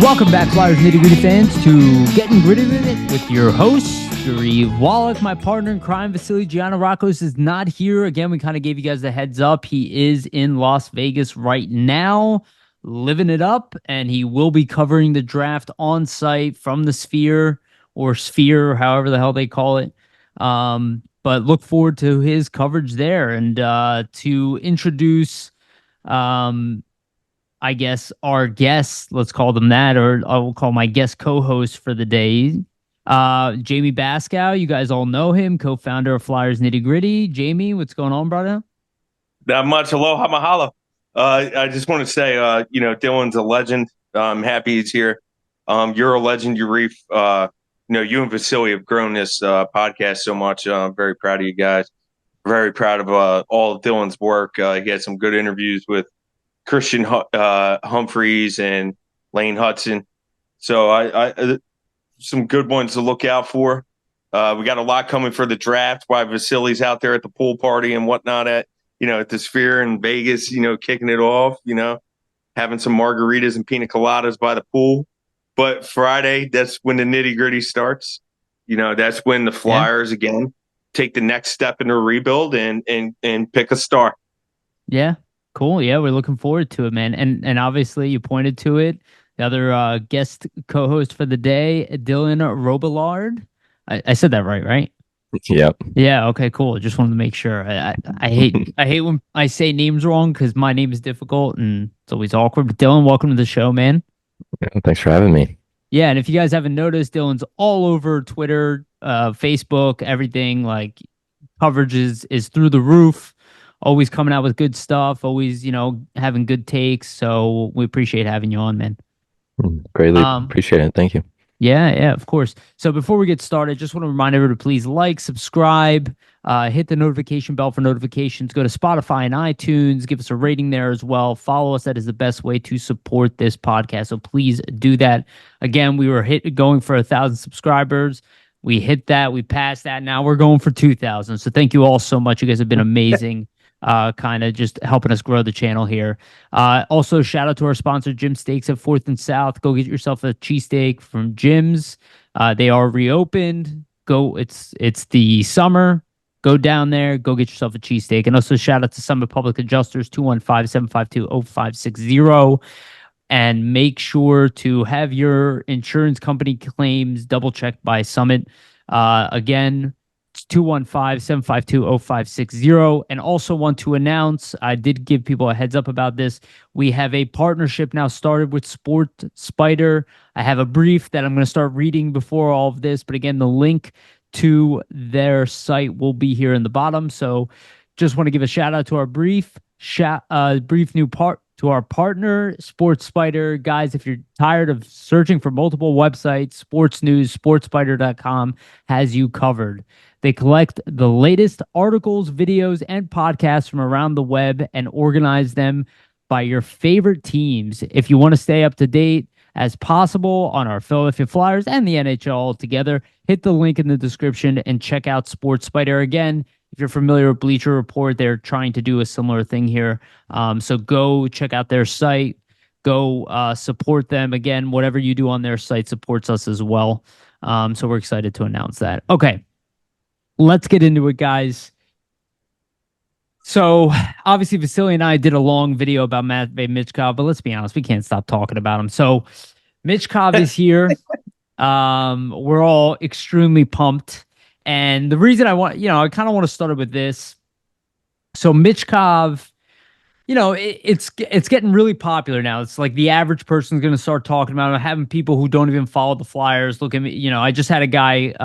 Welcome back, Flyers Nitty Gritty fans, to Getting Gritty with It with your host, Yariv. Wolok. My partner in crime, Vasili. Gianarakos is not here. Again, we kind of gave you guys a heads up. He is in Las Vegas right now, living it up, and he will be covering the draft on site from the Sphere, or however the hell they call it. But look forward to his coverage there. And to introduce I guess our guest, let's call them that, or I will call my guest co-host for the day, Jamey Baskow. You guys all know him, co-founder of Flyers Nitty Gritty. Jamey, what's going on, brother? Not much. Aloha, mahalo. I just want to say, Dylan's a legend. I'm happy he's here. You're a legend, Yariv. You and Vasili have grown this podcast so much. I'm very proud of you guys. Very proud of all of Dylan's work. He had some good interviews with Christian Humphreys and Lane Hudson. So I some good ones to look out for. We got a lot coming for the draft while Vasili's out there at the pool party and whatnot at the Sphere in Vegas, kicking it off, having some margaritas and pina coladas by the pool. But Friday, that's when the nitty gritty starts. That's when the Flyers again take the next step in their rebuild and pick a star. Yeah. Cool. Yeah, we're looking forward to it, man. And obviously you pointed to it. The other guest co-host for the day, Dylan Robillard. I said that right? Yep. Yeah. Okay. Cool. Just wanted to make sure. I hate when I say names wrong because my name is difficult and it's always awkward. But Dylan, welcome to the show, man. Yeah, thanks for having me. Yeah, and if you guys haven't noticed, Dylan's all over Twitter, Facebook, everything. Like coverage is through the roof. Always coming out with good stuff, always, having good takes. So we appreciate having you on, man. Greatly appreciate it. Thank you. Yeah, of course. So before we get started, just want to remind everyone to please like, subscribe, hit the notification bell for notifications. Go to Spotify and iTunes. Give us a rating there as well. Follow us. That is the best way to support this podcast. So please do that. Again, we were going for 1,000 subscribers. We hit that. We passed that. Now we're going for 2,000. So thank you all so much. You guys have been amazing. Kind of just helping us grow the channel here. Also, shout out to our sponsor, Jim Steaks at 4th and South. Go get yourself a cheesesteak from Jim's. They are reopened. It's the summer. Go down there. Go get yourself a cheesesteak. And also shout out to Summit Public Adjusters, 215-752-0560. And make sure to have your insurance company claims double-checked by Summit. Again, 215-752-0560. And also want to announce, I did give people a heads up about this. We have a partnership now started with Sport Spider. I have a brief that I'm going to start reading before all of this. But again, the link to their site will be here in the bottom. So just want to give a shout out to our brief new part to our partner, Sports Spider. Guys, if you're tired of searching for multiple websites, sports news, sportspider.com has you covered. They collect the latest articles, videos, and podcasts from around the web and organize them by your favorite teams. If you want to stay up to date as possible on our Philadelphia Flyers and the NHL together, hit the link in the description and check out Sports Spider. Again, if you're familiar with Bleacher Report, they're trying to do a similar thing here. So go check out their site. Go support them. Again, whatever you do on their site supports us as well. So we're excited to announce that. Okay. Let's get into it, guys. So, obviously, Vasili and I did a long video about Matvei Michkov, but let's be honest, we can't stop talking about him. So, Michkov is here. We're all extremely pumped. And the reason I kind of want to start with this. So, Michkov, it's getting really popular now. It's like the average person's going to start talking about it. Having people who don't even follow the Flyers look at me. I just had a guy,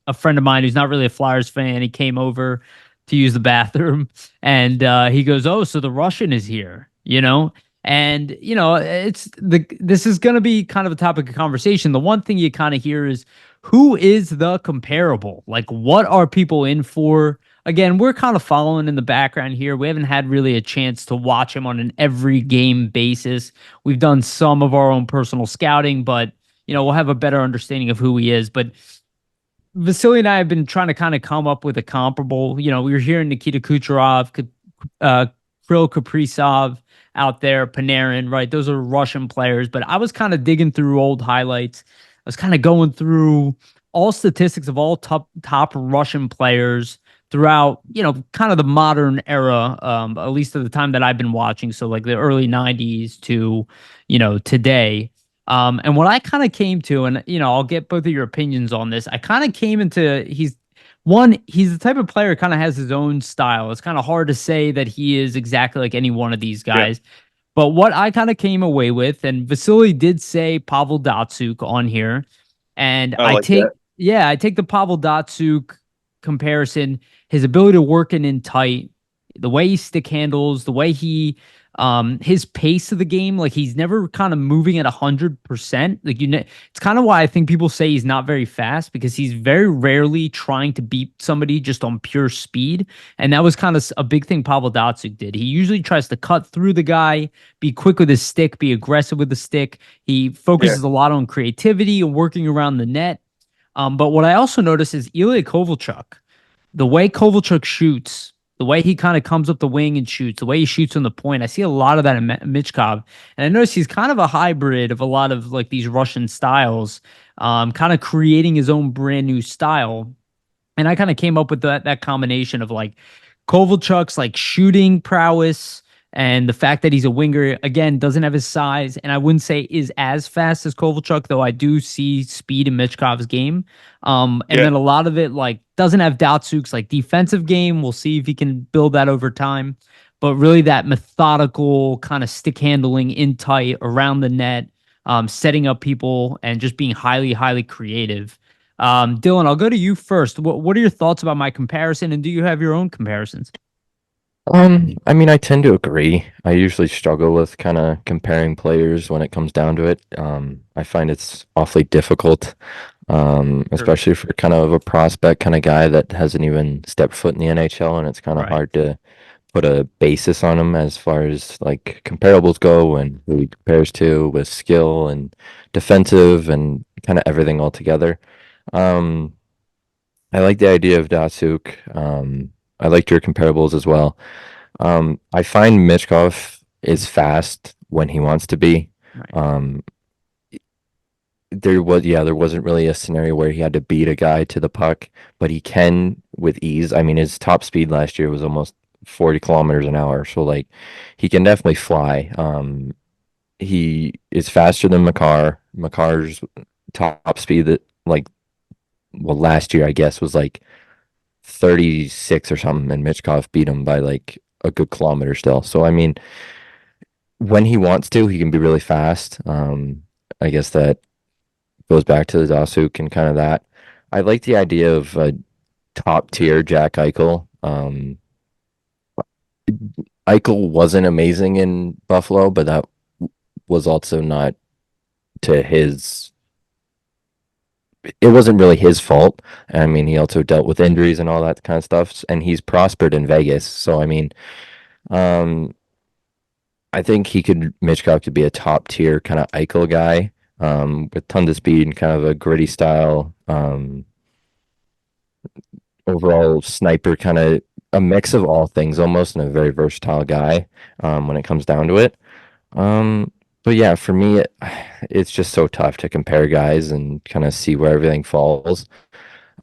a friend of mine who's not really a Flyers fan. He came over to use the bathroom and he goes, "Oh, so the Russian is here," and this is going to be kind of a topic of conversation. The one thing you kind of hear is, who is the comparable? Like, what are people in for? Again, we're kind of following in the background here. We haven't had really a chance to watch him on an every game basis. We've done some of our own personal scouting, but we'll have a better understanding of who he is. But Vasili and I have been trying to kind of come up with a comparable. We were hearing Nikita Kucherov Kirill Kaprizov out there, Panarin, right? Those are Russian players. But I was kind of digging through old highlights. I was kind of going through all statistics of all top Russian players throughout, kind of the modern era, at least at the time that I've been watching. So like the early 90s to, today. And what I kind of came to, and, I'll get both of your opinions on this. I kind of came into, he's the type of player kind of has his own style. It's kind of hard to say that he is exactly like any one of these guys. Yeah. But what I kind of came away with, and Vasili did say Pavel Datsyuk on here, and I take the Pavel Datsyuk comparison, his ability to work in tight, the way he stick handles, the way he his pace of the game, like he's never kind of moving at 100%. Like it's kind of why I think people say he's not very fast, because he's very rarely trying to beat somebody just on pure speed. And that was kind of a big thing Pavel Datsyuk did. He usually tries to cut through the guy, be quick with his stick, be aggressive with the stick. He focuses a lot on creativity and working around the net. But what I also noticed is Ilya Kovalchuk, the way Kovalchuk shoots, the way he kind of comes up the wing and shoots, the way he shoots on the point, I see a lot of that in Michkov. And I notice he's kind of a hybrid of a lot of like these Russian styles, kind of creating his own brand new style. And I kind of came up with that combination of like Kovalchuk's like shooting prowess, and the fact that he's a winger, again, doesn't have his size, and I wouldn't say is as fast as Kovalchuk, though I do see speed in Michkov's game. Then a lot of it like doesn't have Datsyuk's like defensive game. We'll see if he can build that over time. But really that methodical kind of stick handling in tight around the net, setting up people and just being highly, highly creative. Dylan, I'll go to you first. What are your thoughts about my comparison, and do you have your own comparisons? I mean, I tend to agree. I usually struggle with kind of comparing players when it comes down to it. I find it's awfully difficult, especially for kind of a prospect kind of guy that hasn't even stepped foot in the NHL, and it's kind of hard to put a basis on him as far as like comparables go and who he compares to with skill and defensive and kind of everything all together. I like the idea of Datsyuk. I liked your comparables as well. I find Michkov is fast when he wants to be. Right. There wasn't really a scenario where he had to beat a guy to the puck, but he can with ease. I mean, his top speed last year was almost 40 kilometers an hour, so like he can definitely fly. He is faster than Makar. Makar's top speed last year I guess was like 36 or something, and Michkov beat him by like a good kilometer still. So I mean, when he wants to, he can be really fast. I guess that goes back to the Datsyuk and kind of that. I like the idea of a top tier Jack Eichel. Eichel wasn't amazing in Buffalo, but that was also not to his. It wasn't really his fault. I mean, he also dealt with injuries and all that kind of stuff, and he's prospered in Vegas. So, I mean, I think Michkov could be a top tier kind of Eichel guy, with tons of speed and kind of a gritty style, overall sniper, kind of a mix of all things almost, and a very versatile guy, when it comes down to it. But yeah, for me, it's just so tough to compare guys and kind of see where everything falls.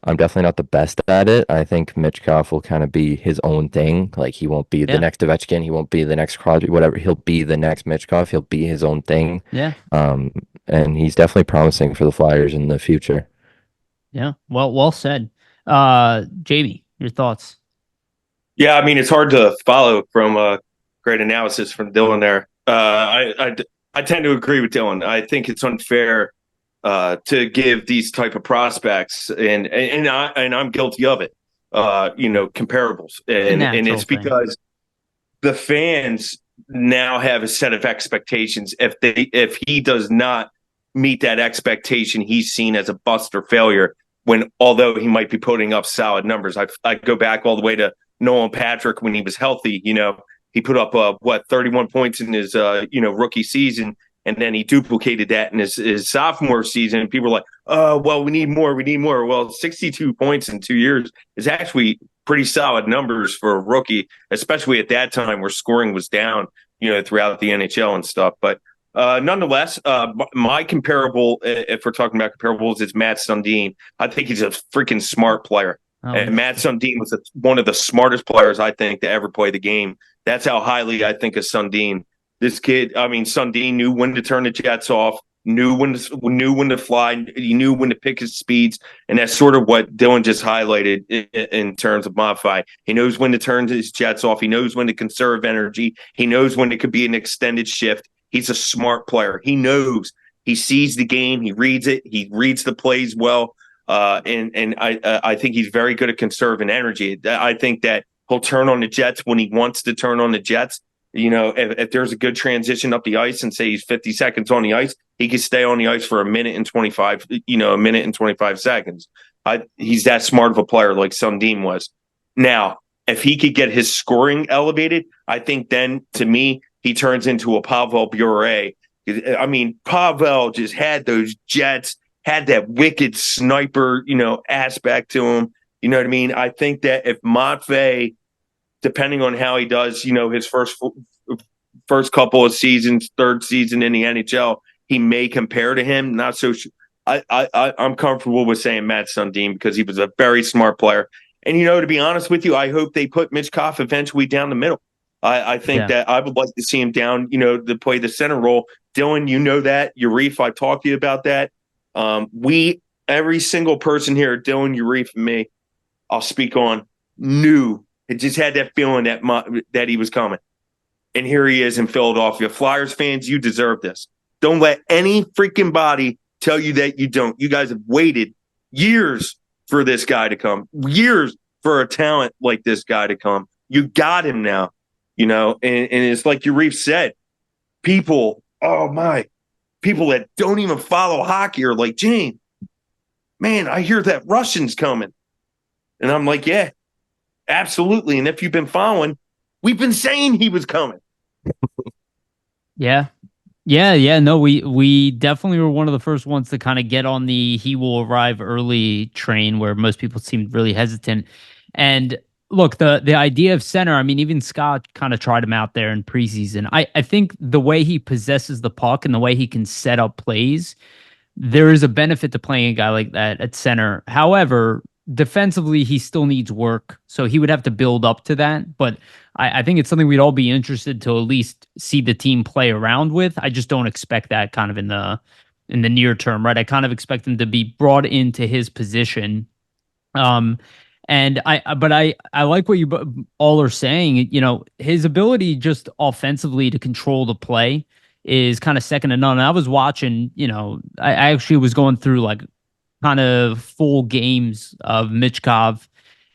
I'm definitely not the best at it. I think Michkov will kind of be his own thing. Like, he won't be the next Ovechkin. He won't be the next Crosby, whatever. He'll be the next Michkov. He'll be his own thing. Yeah. And he's definitely promising for the Flyers in the future. Yeah. Well said. Jamey, your thoughts? Yeah, I mean, it's hard to follow from great analysis from Dylan there. I tend to agree with Dylan. I think it's unfair to give these type of prospects, and I'm guilty of it. Comparables, and it's because the fans now have a set of expectations. If he does not meet that expectation, he's seen as a bust or failure. When although he might be putting up solid numbers, I go back all the way to Nolan Patrick when he was healthy. He put up 31 points in his rookie season, and then he duplicated that in his sophomore season. And people were like, "Oh, well, we need more. Well, 62 points in 2 years is actually pretty solid numbers for a rookie, especially at that time where scoring was down, throughout the NHL and stuff. But nonetheless, my comparable, if we're talking about comparables, is Matt Sundin. I think he's a freaking smart player. And Matt Sundin was one of the smartest players, I think, to ever play the game. That's how highly I think of Sundin. This kid, Sundin knew when to turn the jets off, knew when to fly, he knew when to pick his speeds, and that's sort of what Dylan just highlighted in terms of Matvei. He knows when to turn his jets off. He knows when to conserve energy. He knows when it could be an extended shift. He's a smart player. He knows. He sees the game. He reads it. He reads the plays well. And I think he's very good at conserving energy. I think that he'll turn on the jets when he wants to turn on the jets. If there's a good transition up the ice and say he's 50 seconds on the ice, he can stay on the ice for a minute and 25 seconds. He's that smart of a player like Sundin was. Now, if he could get his scoring elevated, I think then, to me, he turns into a Pavel Bure. Pavel just had those jets, had that wicked sniper, aspect to him. You know what I mean? I think that if Matvei, depending on how he does, his first couple of seasons, third season in the NHL, he may compare to him. Not so sure. I'm comfortable with saying Matt Sundin because he was a very smart player. And, to be honest with you, I hope they put Michkov eventually down the middle. I think that I would like to see him down, to play the center role. Dylan, you know that. Yariv, I've talked to you about that. Every single person here, Dylan, Yariv, and me, I'll speak on, knew. It just had that feeling that he was coming. And here he is in Philadelphia. Flyers fans, you deserve this. Don't let any freaking body tell you that you don't. You guys have waited years for this guy to come, years for a talent like this guy to come. You got him now, and it's like Yariv said, people that don't even follow hockey are like, Gene, man, I hear that Russian's coming. And I'm like, yeah, absolutely. And if you've been following, we've been saying he was coming. Yeah. No, we definitely were one of the first ones to kind of get on the he will arrive early train, where most people seemed really hesitant. And look, the idea of center, even Scott kind of tried him out there in preseason. I think the way he possesses the puck and the way he can set up plays, there is a benefit to playing a guy like that at center. However, defensively, he still needs work, so he would have to build up to that. But I think it's something we'd all be interested to at least see the team play around with. I just don't expect that kind of in the near term, right? I kind of expect him to be brought into his position. And I like what you all are saying. His ability just offensively to control the play is kind of second to none. And I was watching, I actually was going through like kind of full games of Michkov,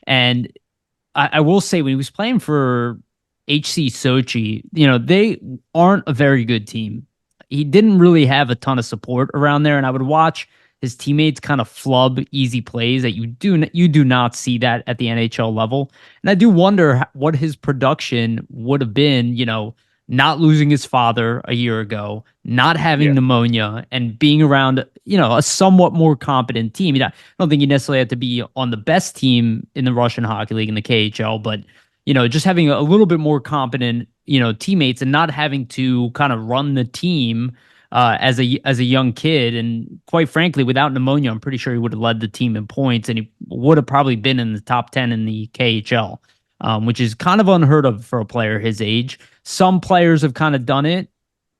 and I will say when he was playing for HC Sochi, they aren't a very good team. He didn't really have a ton of support around there, and I would watch his teammates kind of flub easy plays that you do not see that at the NHL level. And I do wonder what his production would have been, not losing his father a year ago, not having pneumonia, and being around, a somewhat more competent team. I don't think you necessarily have to be on the best team in the Russian Hockey League in the KHL, but, just having a little bit more competent, teammates and not having to kind of run the team as a young kid. And quite frankly, without pneumonia, I'm pretty sure he would have led the team in points, and he would have probably been in the top 10 in the KHL, which is kind of unheard of for a player his age. Some players have kind of done it,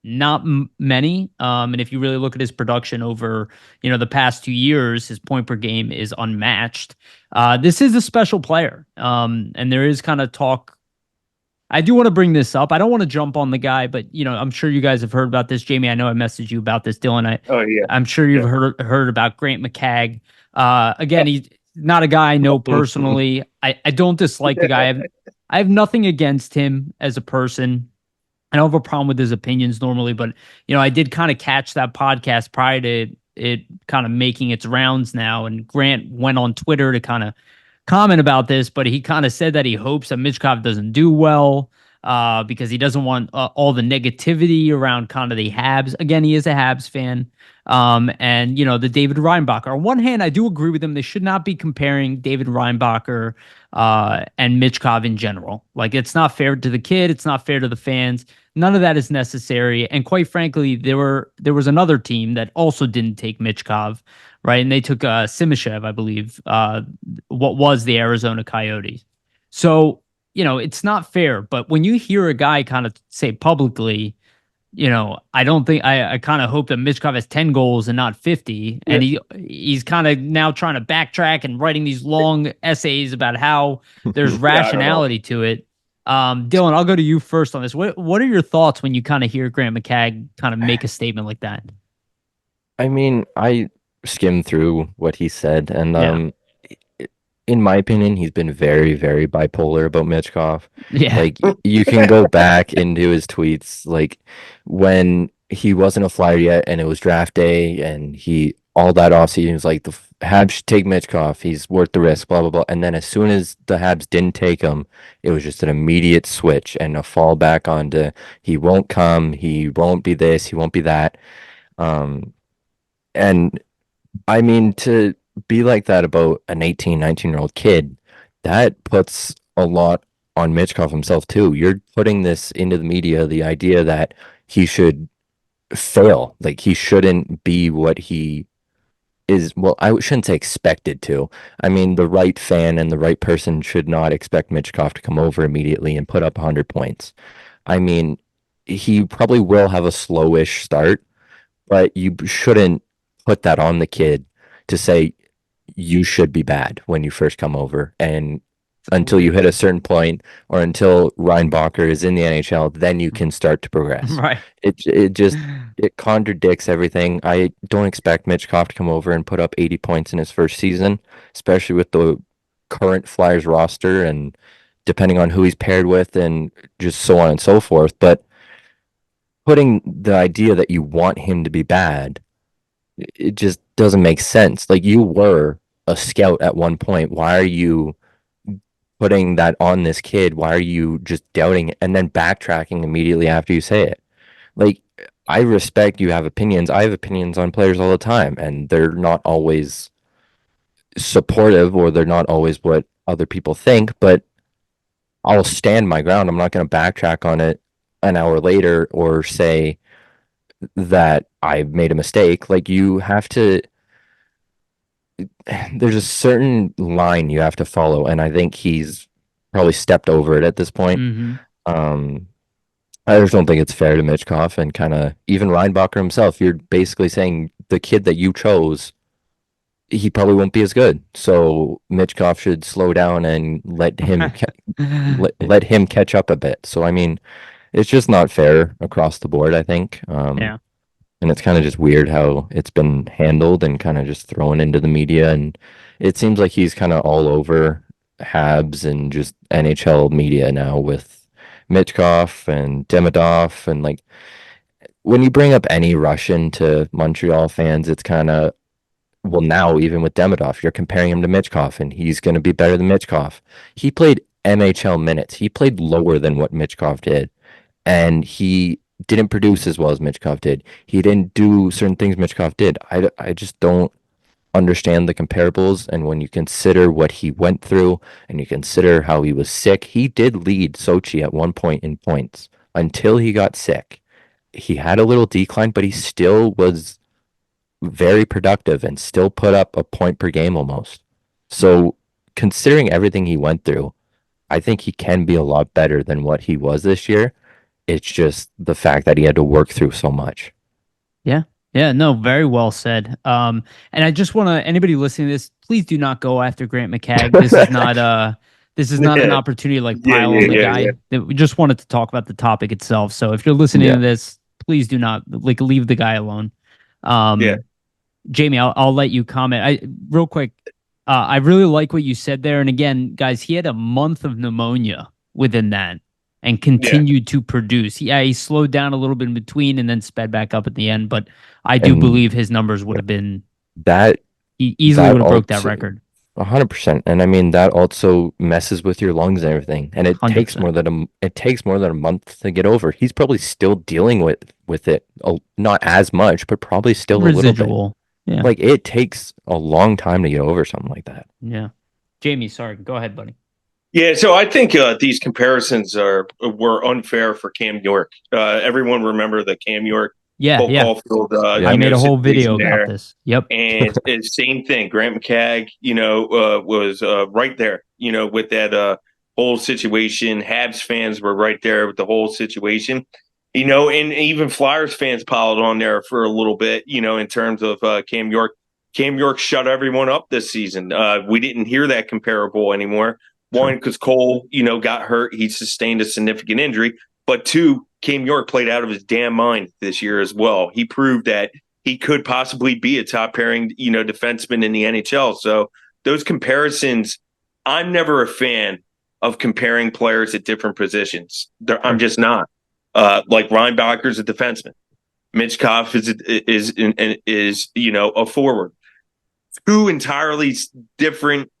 not many. And if you really look at his production over, the past 2 years, his point per game is unmatched. This is a special player. And there is kind of talk. I do want to bring this up. I don't want to jump on the guy, but I'm sure you guys have heard about this. Jamey, I know I messaged you about this, Dylan. I'm sure you've heard about Grant McCagg. Again, he's not a guy I know personally. I don't dislike the guy. I have nothing against him as a person. I don't have a problem with his opinions normally, but I did kind of catch that podcast prior to it kind of making its rounds now. And Grant went on Twitter to kind of comment about this, but he kind of said that he hopes that Michkov doesn't do well. because he doesn't want all the negativity around kind of the Habs. Again, he is a Habs fan. And the David Reinbacher. On one hand, I do agree with him. They should not be comparing David Reinbacher and Michkov in general. Like, it's not fair to the kid. It's not fair to the fans. None of that is necessary. And quite frankly, there was another team that also didn't take Michkov, right? And they took Simashev, I believe, what was the Arizona Coyotes. So, it's not fair. But when you hear a guy kind of say publicly, I don't think I kind of hope that Michkov has 10 goals and not 50. And he's kind of now trying to backtrack and writing these long essays about how there's rationality to it. Dylan, I'll go to you first on this. What are your thoughts when you kind of hear Grant McCagg kind of make a statement like that? I mean, I skimmed through what he said, and in my opinion, he's been very, very bipolar about Michkov. Yeah. Like, you can go back into his tweets, like when he wasn't a Flyer yet and it was draft day, and all that offseason was like, the Habs should take Michkov. He's worth the risk, blah, blah, blah. And then as soon as the Habs didn't take him, it was just an immediate switch and a fall back onto he won't come, he won't be this, he won't be that. And I mean, to be like that about an 18, 19-year-old kid, that puts a lot on Michkov himself too. You're putting this into the media, the idea that he should fail, like he shouldn't be what he is. Well, I shouldn't say expected to. I mean, the right fan and the right person should not expect Michkov to come over immediately and put up 100 points. I mean, he probably will have a slowish start, but you shouldn't put that on the kid to say you should be bad when you first come over, and until you hit a certain point or until Reinbacher is in the NHL, then you can start to progress. Right. It contradicts everything. I don't expect Michkov to come over and put up 80 points in his first season, especially with the current Flyers roster and depending on who he's paired with and just so on and so forth. But putting the idea that you want him to be bad, it just doesn't make sense. Like, you were a scout at one point. Why are you putting that on this kid? Why are you just doubting it and then backtracking immediately after you say it? Like, I respect you have opinions. I have opinions on players all the time, and they're not always supportive or they're not always what other people think, but I'll stand my ground. I'm not going to backtrack on it an hour later or say that I made a mistake. Like, you have to, there's a certain line you have to follow, and I think he's probably stepped over it at this point. I just don't think it's fair to Michkov and kind of even Reinbacher himself. You're basically saying the kid that you chose, he probably won't be as good. So Michkov should slow down and let him let him catch up a bit. So I mean, it's just not fair across the board, I think. And it's kind of just weird how it's been handled and kind of just thrown into the media. And it seems like he's kind of all over Habs and just NHL media now with Michkov and Demidov. And like, when you bring up any Russian to Montreal fans, it's kind of, well, now even with Demidov, you're comparing him to Michkov and he's going to be better than Michkov. He played NHL minutes. He played lower than what Michkov did. And he didn't produce as well as Michkov did. He didn't do certain things Michkov did. I just don't understand the comparables. And when you consider what he went through and you consider how he was sick, he did lead Sochi at one point in points until he got sick. He had a little decline, but he still was very productive and still put up a point per game almost. So considering everything he went through, I think he can be a lot better than what he was this year. It's just the fact that he had to work through so much. Yeah. Yeah, no, very well said. And I just want to, anybody listening to this, please do not go after Grant McCagg. This is not an opportunity to like pile on the guy. We just wanted to talk about the topic itself. So if you're listening to this, please do not like leave the guy alone. Jamey, I'll let you comment. Real quick, I really like what you said there. And again, guys, he had a month of pneumonia within that and continued to produce. Yeah, he slowed down a little bit in between and then sped back up at the end. But I do believe his numbers would have been that he easily would have broke that record. 100%. And I mean that also messes with your lungs and everything. And it takes 100%. more than a month to get over. He's probably still dealing with it, not as much, but probably still a little bit. Residual. Yeah. Like it takes a long time to get over something like that. Yeah. Jamey, sorry. Go ahead, buddy. Yeah, so I think these comparisons were unfair for Cam York. Everyone remember the Cam York Yeah, Cole yeah. Caulfield, I made a whole video about this. Yep. And it's same thing. Grant McCagg, was right there, with that whole situation. Habs fans were right there with the whole situation, and even Flyers fans piled on there for a little bit, in terms of Cam York. Cam York shut everyone up this season. We didn't hear that comparable anymore. One, because Cole, got hurt. He sustained a significant injury. But two, Cam York played out of his damn mind this year as well. He proved that he could possibly be a top pairing, defenseman in the NHL. So those comparisons, I'm never a fan of comparing players at different positions. I'm just not. Like Reinbacher's a defenseman. Michkov is a forward. Two entirely different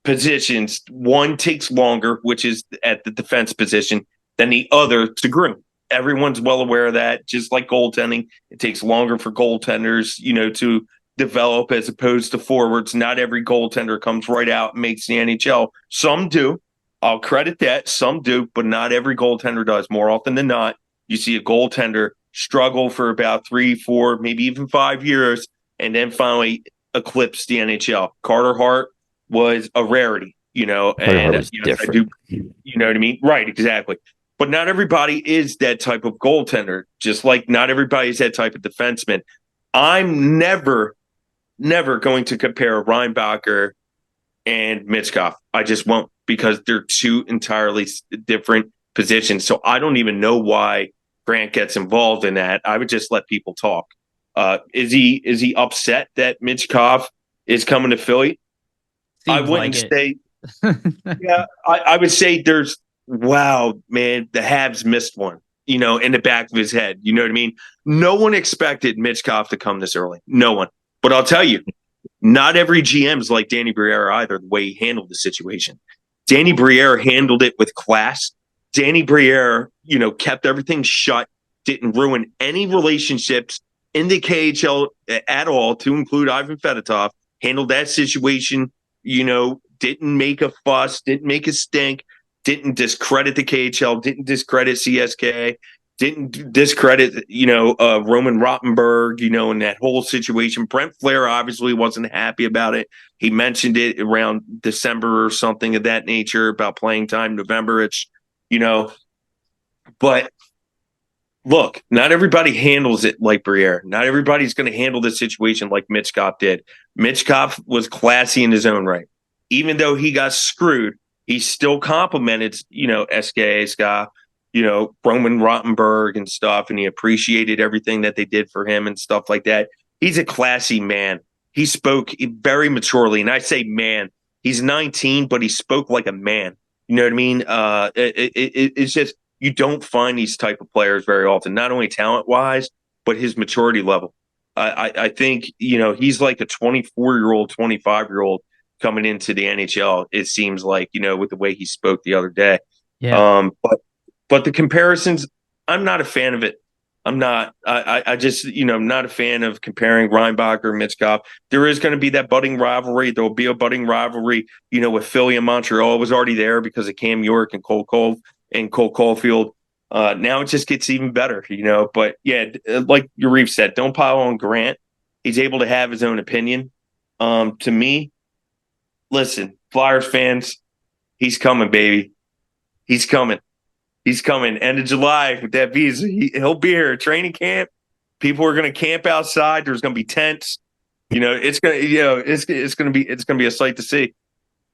positions. One takes longer, which is at the defense position, than the other to groom. Everyone's well aware of that. Just like goaltending, it takes longer for goaltenders, to develop as opposed to forwards. Not every goaltender comes right out and makes the NHL. Some do. I'll credit that. Some do, but not every goaltender does. More often than not, you see a goaltender struggle for about 3, 4, maybe even 5 years, and then finally eclipse the NHL. Carter Hart was a rarity, and was different. you know what I mean? Right, exactly. But not everybody is that type of goaltender, just like not everybody is that type of defenseman. I'm never going to compare Reinbacher and Michkov. I just won't, because they're two entirely different positions. So I don't even know why Grant gets involved in that. I would just let people talk. Is he upset that Michkov is coming to Philly? I wouldn't say. Yeah, I would say wow, man, the Habs missed one, in the back of his head. You know what I mean? No one expected Michkov to come this early. No one. But I'll tell you, not every GM's like Danny Briere either, the way he handled the situation. Danny Briere handled it with class. Danny Briere, kept everything shut, didn't ruin any relationships in the KHL at all, to include Ivan Fedotov, handled that situation, didn't make a fuss, didn't make a stink, didn't discredit the KHL, didn't discredit CSK, didn't discredit, Roman Rottenberg, in that whole situation. Brent Flair obviously wasn't happy about it. He mentioned it around December or something of that nature about playing time, November. It's, but look, not everybody handles it like Briere. Not everybody's going to handle the situation like Michkov did. Michkov was classy in his own right. Even though he got screwed, he still complimented, SKA, Ska, Roman Rottenberg and stuff, and he appreciated everything that they did for him and stuff like that. He's a classy man. He spoke very maturely, and I say man. He's 19, but he spoke like a man. You know what I mean? It's just, you don't find these type of players very often, not only talent-wise, but his maturity level. I think, he's like a 24-year-old, 25-year-old coming into the NHL, it seems like, with the way he spoke the other day. Yeah. But the comparisons, I'm not a fan of it. I'm not. I just, I'm not a fan of comparing Reinbacher, Michkov. There is going to be that budding rivalry. There will be a budding rivalry, with Philly and Montreal. It was already there because of Cam York and Cole Caulfield. Now it just gets even better, But yeah, like Yariv said, don't pile on Grant. He's able to have his own opinion. To me, listen, Flyers fans, he's coming, baby. He's coming. He's coming. End of July with that visa. He'll be here. Training camp. People are going to camp outside. There's going to be tents. It's going to be a sight to see.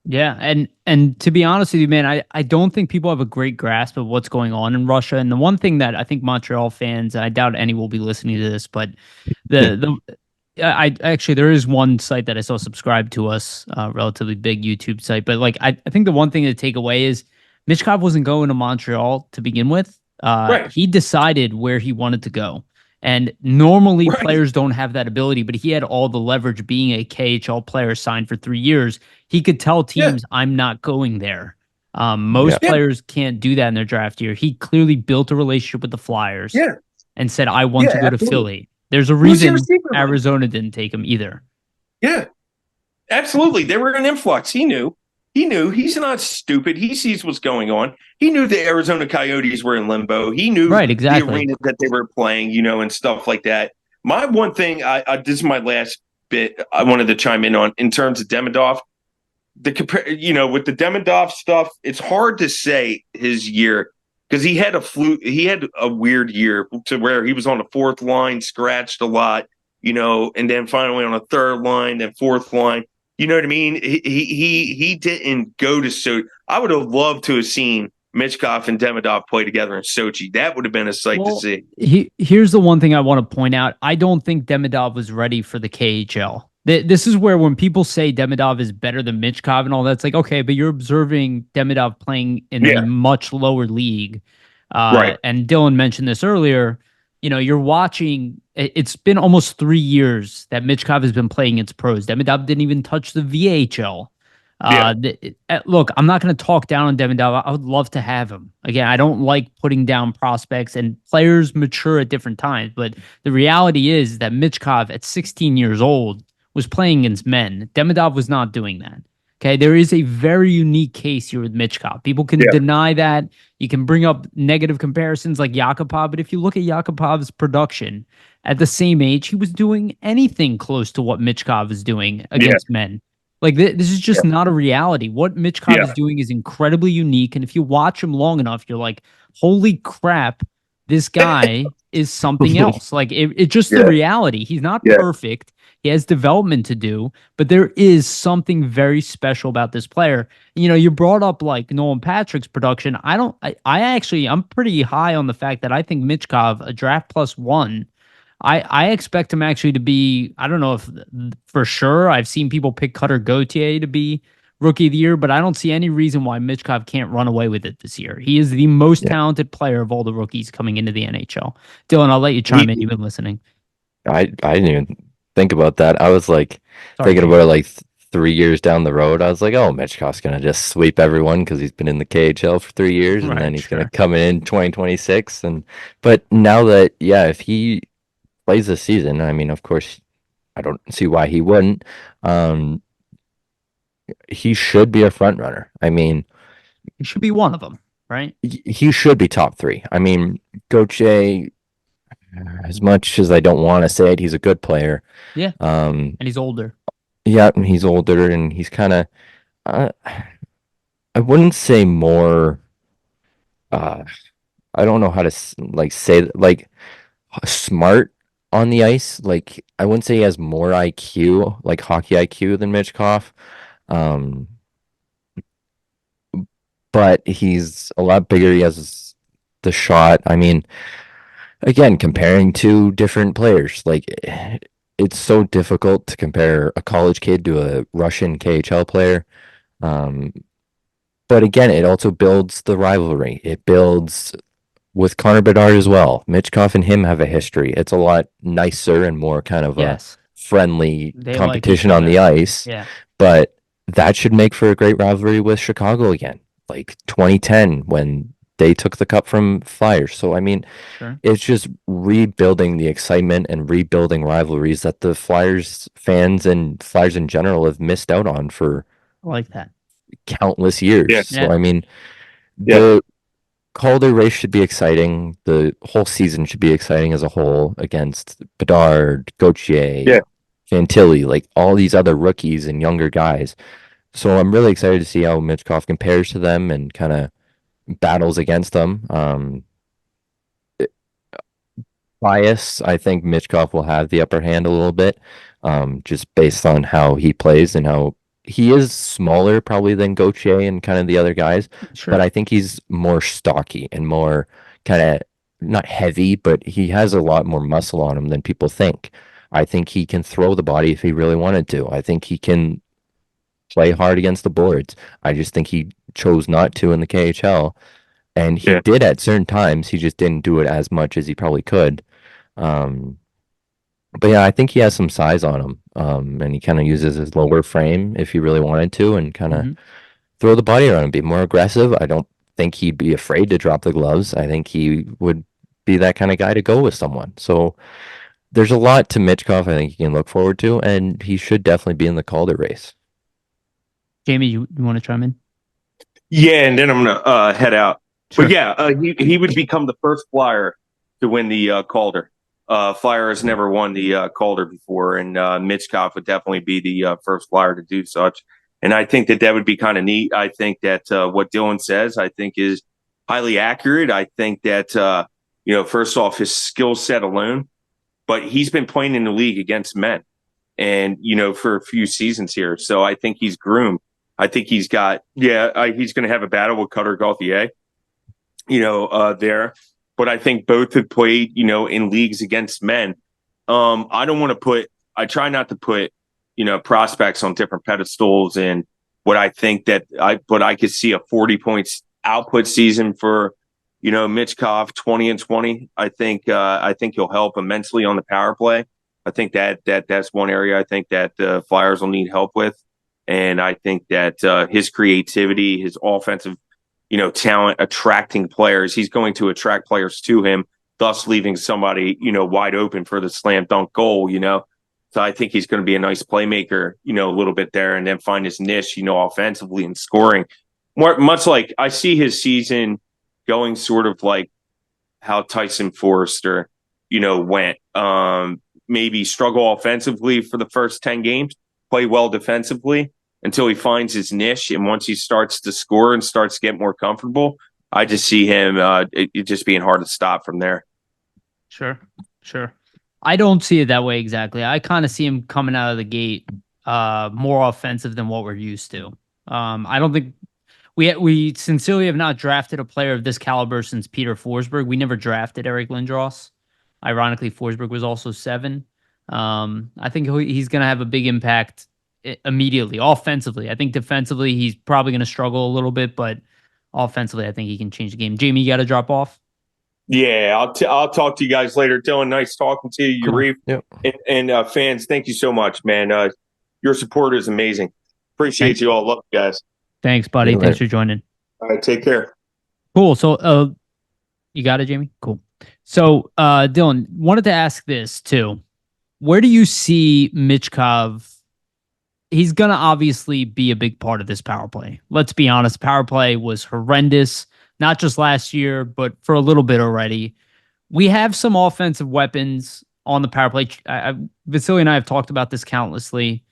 Yeah, and to be honest with you, man, I don't think people have a great grasp of what's going on in Russia. And the one thing that I think Montreal fans, I doubt any will be listening to this, but I actually, there is one site that I saw subscribe to us, relatively big YouTube site. But like, I think the one thing to take away is Michkov wasn't going to Montreal to begin with. Right. He decided where he wanted to go. And normally Right. players don't have that ability, but he had all the leverage being a KHL player signed for 3 years. He could tell Yeah. teams, I'm not going there. Most Yeah. players can't do that in their draft year. He clearly built a relationship with the Flyers Yeah. and said, I want Yeah. to go to Absolutely. Philly. There's a Who's your reason receiver? Arizona didn't take him either. Yeah. Absolutely. They were an influx. He knew. He knew. He's not stupid. He sees what's going on. He knew the Arizona Coyotes were in limbo. He knew Right, the exactly. arena that they were playing, and stuff like that. My one thing, this is my last bit I wanted to chime in on in terms of Demidov. With the Demidov stuff, it's hard to say his year because he had a weird year to where he was on the fourth line, scratched a lot, and then finally on a third line, then fourth line. You know what I mean? He didn't go to Sochi. I would have loved to have seen Michkov and Demidov play together in Sochi. That would have been a sight to see. Here's the one thing I want to point out. I don't think Demidov was ready for the KHL. This is where when people say Demidov is better than Michkov and all that, it's like, okay, but you're observing Demidov playing in a much lower league. Right. And Dylan mentioned this earlier. You're watching. It's been almost 3 years that Michkov has been playing its pros. Demidov didn't even touch the VHL. Look, I'm not going to talk down on Demidov. I would love to have him. Again, I don't like putting down prospects, and players mature at different times. But the reality is that Michkov, at 16 years old, was playing against men. Demidov was not doing that. Okay, there is a very unique case here with Michkov. People can deny that. You can bring up negative comparisons like Yakupov, but if you look at Yakupov's production at the same age, he was doing anything close to what Michkov is doing against men. Like this is just not a reality. What Michkov is doing is incredibly unique, and if you watch him long enough, you're like, "Holy crap, this guy is something else." Like it's just the reality. He's not perfect. He has development to do, but there is something very special about this player. You brought up like Nolan Patrick's production. I'm pretty high on the fact that I think Michkov, a draft +1, I expect him actually to be, I don't know if for sure. I've seen people pick Cutter Gauthier to be rookie of the year, but I don't see any reason why Michkov can't run away with it this year. He is the most talented player of all the rookies coming into the NHL. Dylan, I'll let you chime in. You've been listening. I didn't even think about that. I was like thinking about it like 3 years down the road. I was like, oh, Michkov's gonna just sweep everyone because he's been in the KHL for 3 years, and then he's gonna come in 2026. But now that if he plays this season, I mean, of course, I don't see why he wouldn't. He should be a front runner. I mean, he should be one of them, right? He should be top 3. I mean, Gauthier, as much as I don't want to say it, he's a good player. Yeah. And he's older. Yeah, and he's older, and he's kind of, I wouldn't say more, I don't know how to say, like, smart on the ice. Like, I wouldn't say he has more IQ, like hockey IQ, than Michkov. But he's a lot bigger. He has the shot. I mean, again, comparing two different players, like, it's so difficult to compare a college kid to a Russian KHL player. But again, it also builds the rivalry. It builds with Connor Bedard as well. Michkov and him have a history. It's a lot nicer and more kind of a friendly competition on the ice. Yeah. But that should make for a great rivalry with Chicago again, like 2010 when they took the cup from Flyers. So, I mean, it's just rebuilding the excitement and rebuilding rivalries that the Flyers fans and Flyers in general have missed out on for countless years. Yeah. So, I mean, the Calder race should be exciting. The whole season should be exciting as a whole against Bedard, Gauthier, Fantilli, like all these other rookies and younger guys. So I'm really excited to see how Michkov compares to them and kind of battles against them. Bias, I think Michkov will have the upper hand a little bit, just based on how he plays and how he is smaller probably than Gauthier and kind of the other guys. But I think he's more stocky and more kind of not heavy, but he has a lot more muscle on him than people think. I think he can throw the body if he really wanted to. I think he can play hard against the boards. I just think he chose not to in the KHL, and he did at certain times. He just didn't do it as much as he probably could. But yeah, I think he has some size on him. And he kind of uses his lower frame if he really wanted to, and kind of Hmm. throw the body around and be more aggressive. I don't think he'd be afraid to drop the gloves. I think he would be that kind of guy to go with someone. So there's a lot to Michkov I think he can look forward to, and he should definitely be in the Calder race. Jamey, you want to chime in? Yeah, and then I'm gonna head out. But Sure. yeah, he would become the first Flyer to win the Calder. Flyer has never won the Calder before, and Michkov would definitely be the first Flyer to do such. And I think that would be kind of neat. I think that what Dylan says, I think, is highly accurate. I think that first off, his skill set alone, but he's been playing in the league against men, and for a few seasons here, so I think he's groomed. I think he's got, he's going to have a battle with Cutter Gauthier, there. But I think both have played, in leagues against men. I try not to put, prospects on different pedestals. And what I think but I could see a 40 points output season for, Michkov, 20 and 20. I think he'll help immensely on the power play. I think that's one area I think that Flyers will need help with. And I think that his creativity, his offensive, talent, attracting players, he's going to attract players to him, thus leaving somebody, wide open for the slam dunk goal, So I think he's going to be a nice playmaker, a little bit there, and then find his niche, offensively and scoring. Much like I see his season going sort of like how Tyson Forrester, went. Maybe struggle offensively for the first 10 games, play well defensively until he finds his niche. And once he starts to score and starts to get more comfortable, I just see him it just being hard to stop from there. Sure. I don't see it that way exactly. I kind of see him coming out of the gate more offensive than what we're used to. I don't think we sincerely have not drafted a player of this caliber since Peter Forsberg. We never drafted Eric Lindros. Ironically, Forsberg was also 7. I think he's going to have a big impact immediately, offensively. I think defensively, he's probably going to struggle a little bit, but offensively, I think he can change the game. Jamey, you got to drop off. Yeah, I'll talk to you guys later. Dylan, nice talking to you, Cool. Yariv. Yep. And fans, thank you so much, man. Your support is amazing. Appreciate Thanks. you all. Love you guys. Thanks, buddy. See you Thanks later. for joining. All right, take care. Cool. So, you got it, Jamey? Cool. So, Dylan, wanted to ask this too. Where do you see Michkov? He's going to obviously be a big part of this power play. Let's be honest. Power play was horrendous, not just last year, but for a little bit already. We have some offensive weapons on the power play. Vasili and I have talked about this countlessly.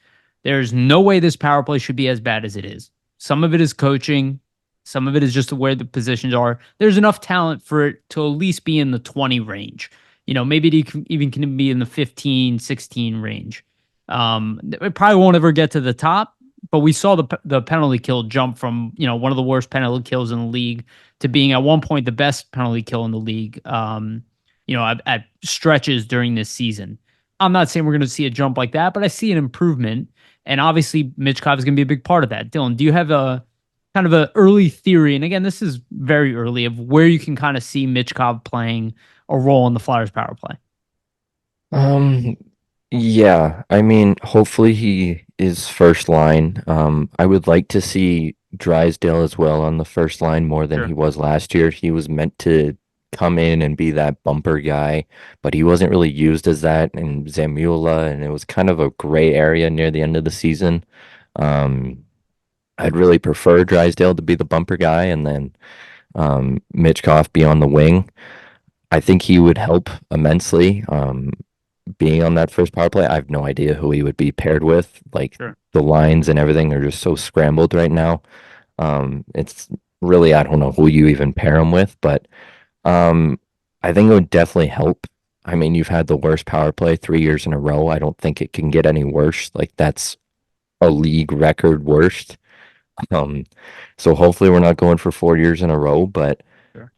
There's no way this power play should be as bad as it is. Some of it is coaching. Some of it is just where the positions are. There's enough talent for it to at least be in the 20 range. Maybe it even can be in the 15, 16 range. It probably won't ever get to the top, but we saw the penalty kill jump from, one of the worst penalty kills in the league to being at one point the best penalty kill in the league, at stretches during this season. I'm not saying we're going to see a jump like that, but I see an improvement. And obviously, Michkov is going to be a big part of that. Dylan, do you have a kind of an early theory? And again, this is very early of where you can kind of see Michkov playing a role in the Flyers power play. Yeah, I mean, hopefully he is first line. I would like to see Drysdale as well on the first line more than Sure. he was last year. He was meant to come in and be that bumper guy, but he wasn't really used as that in Zamula, and it was kind of a gray area near the end of the season. I'd really prefer Drysdale to be the bumper guy and then Michkov be on the wing. I think he would help immensely. Being on that first power play, I have no idea who he would be paired with. Like Sure. the lines and everything are just so scrambled right now. It's really, I don't know who you even pair him with, but I think it would definitely help. I mean, you've had the worst power play 3 years in a row. I don't think it can get any worse. Like that's a league record worst. So hopefully we're not going for 4 years in a row, but Sure.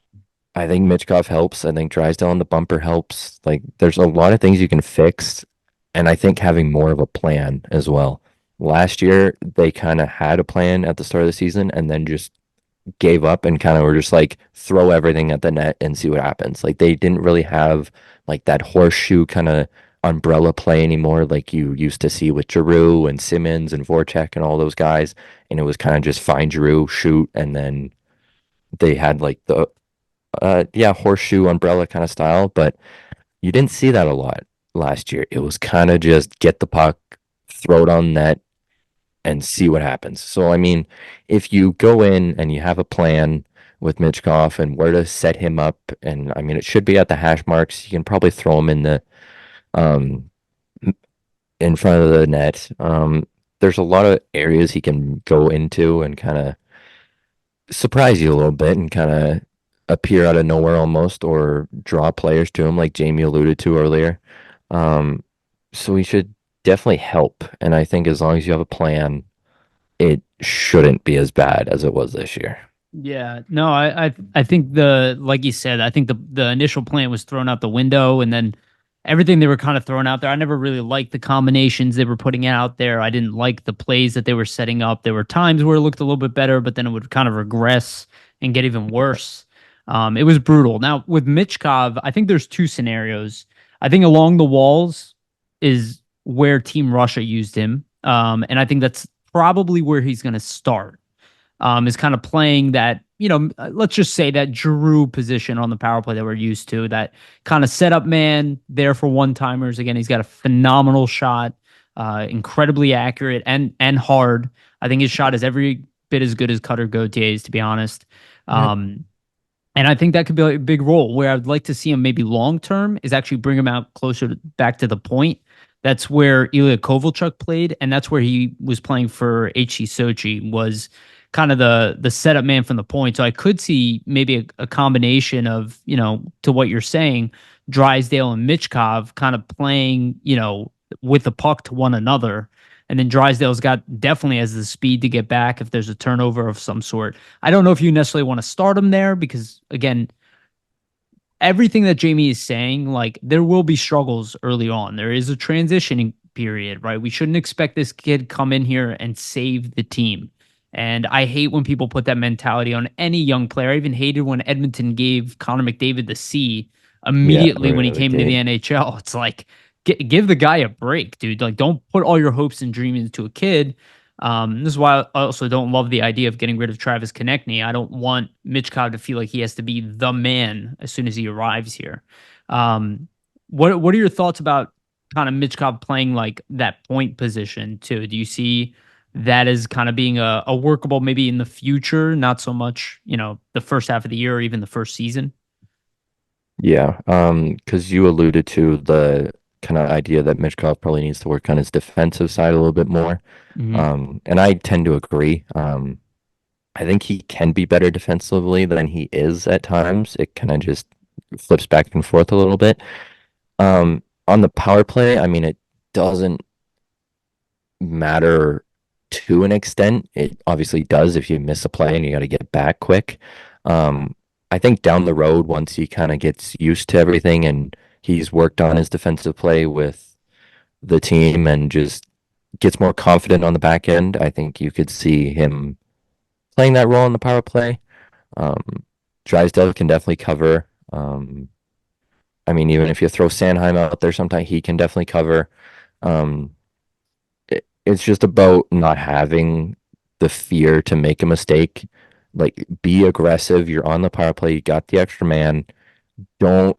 I think Michkov helps. I think Drysdale on the bumper helps. Like there's a lot of things you can fix, and I think having more of a plan as well. Last year they kind of had a plan at the start of the season and then just gave up and kind of were just like throw everything at the net and see what happens. Like they didn't really have like that horseshoe kind of umbrella play anymore like you used to see with Giroux and Simmons and Voracek and all those guys. And it was kind of just find Giroux, shoot, and then they had like the horseshoe umbrella kind of style, but you didn't see that a lot last year. It was kind of just get the puck, throw it on net, and see what happens. So, I mean, if you go in and you have a plan with Michkov and where to set him up, and I mean, it should be at the hash marks. You can probably throw him in the um in front of the net. There's a lot of areas he can go into and kind of surprise you a little bit and kind of appear out of nowhere almost or draw players to him like Jamey alluded to earlier. Um, so he should definitely help. And I think as long as you have a plan, it shouldn't be as bad as it was this year. Yeah, no, I think the like you said, I think the initial plan was thrown out the window, and then everything they were kind of throwing out there. I never really liked the combinations they were putting out there. I didn't like the plays that they were setting up. There were times where it looked a little bit better, but then it would kind of regress and get even worse. It was brutal. Now with Michkov, I think there's two scenarios. I think along the walls is where Team Russia used him, and I think that's probably where he's going to start. Is kind of playing that, let's just say that Giroux position on the power play that we're used to, that kind of setup man there for one-timers. Again, he's got a phenomenal shot, incredibly accurate and hard. I think his shot is every bit as good as Cutter Gautier's, to be honest. And I think that could be a big role where I'd like to see him maybe long-term is actually bring him out closer back to the point. That's where Ilya Kovalchuk played, and that's where he was playing for HC Sochi, was kind of the setup man from the point. So I could see maybe a combination of, to what you're saying, Drysdale and Michkov kind of playing, with the puck to one another. And then Drysdale's got definitely has the speed to get back if there's a turnover of some sort. I don't know if you necessarily want to start him there because, again, everything that Jamey is saying, like there will be struggles early on. There is a transitioning period, right? We shouldn't expect this kid come in here and save the team. And I hate when people put that mentality on any young player. I even hated when Edmonton gave Connor McDavid the C immediately when he came to the NHL. It's like, give the guy a break, dude. Like, don't put all your hopes and dreams into a kid. This is why I also don't love the idea of getting rid of Travis Konechny. I don't want Michkov to feel like he has to be the man as soon as he arrives here. What are your thoughts about kind of Michkov playing like that point position too? Do you see that as kind of being a workable maybe in the future, not so much, the first half of the year or even the first season? Yeah, because you alluded to the kind of idea that Michkov probably needs to work on his defensive side a little bit more. And I tend to agree. I think he can be better defensively than he is at times. It kind of just flips back and forth a little bit. On the power play, I mean, it doesn't matter to an extent. It obviously does if you miss a play and you got to get back quick. I think down the road, once he kind of gets used to everything and he's worked on his defensive play with the team and just gets more confident on the back end, I think you could see him playing that role in the power play. Drysdale can definitely cover. I mean, even if you throw Sanheim out there, sometimes he can definitely cover. It's just about not having the fear to make a mistake. Like, be aggressive. You're on the power play. You got the extra man. Don't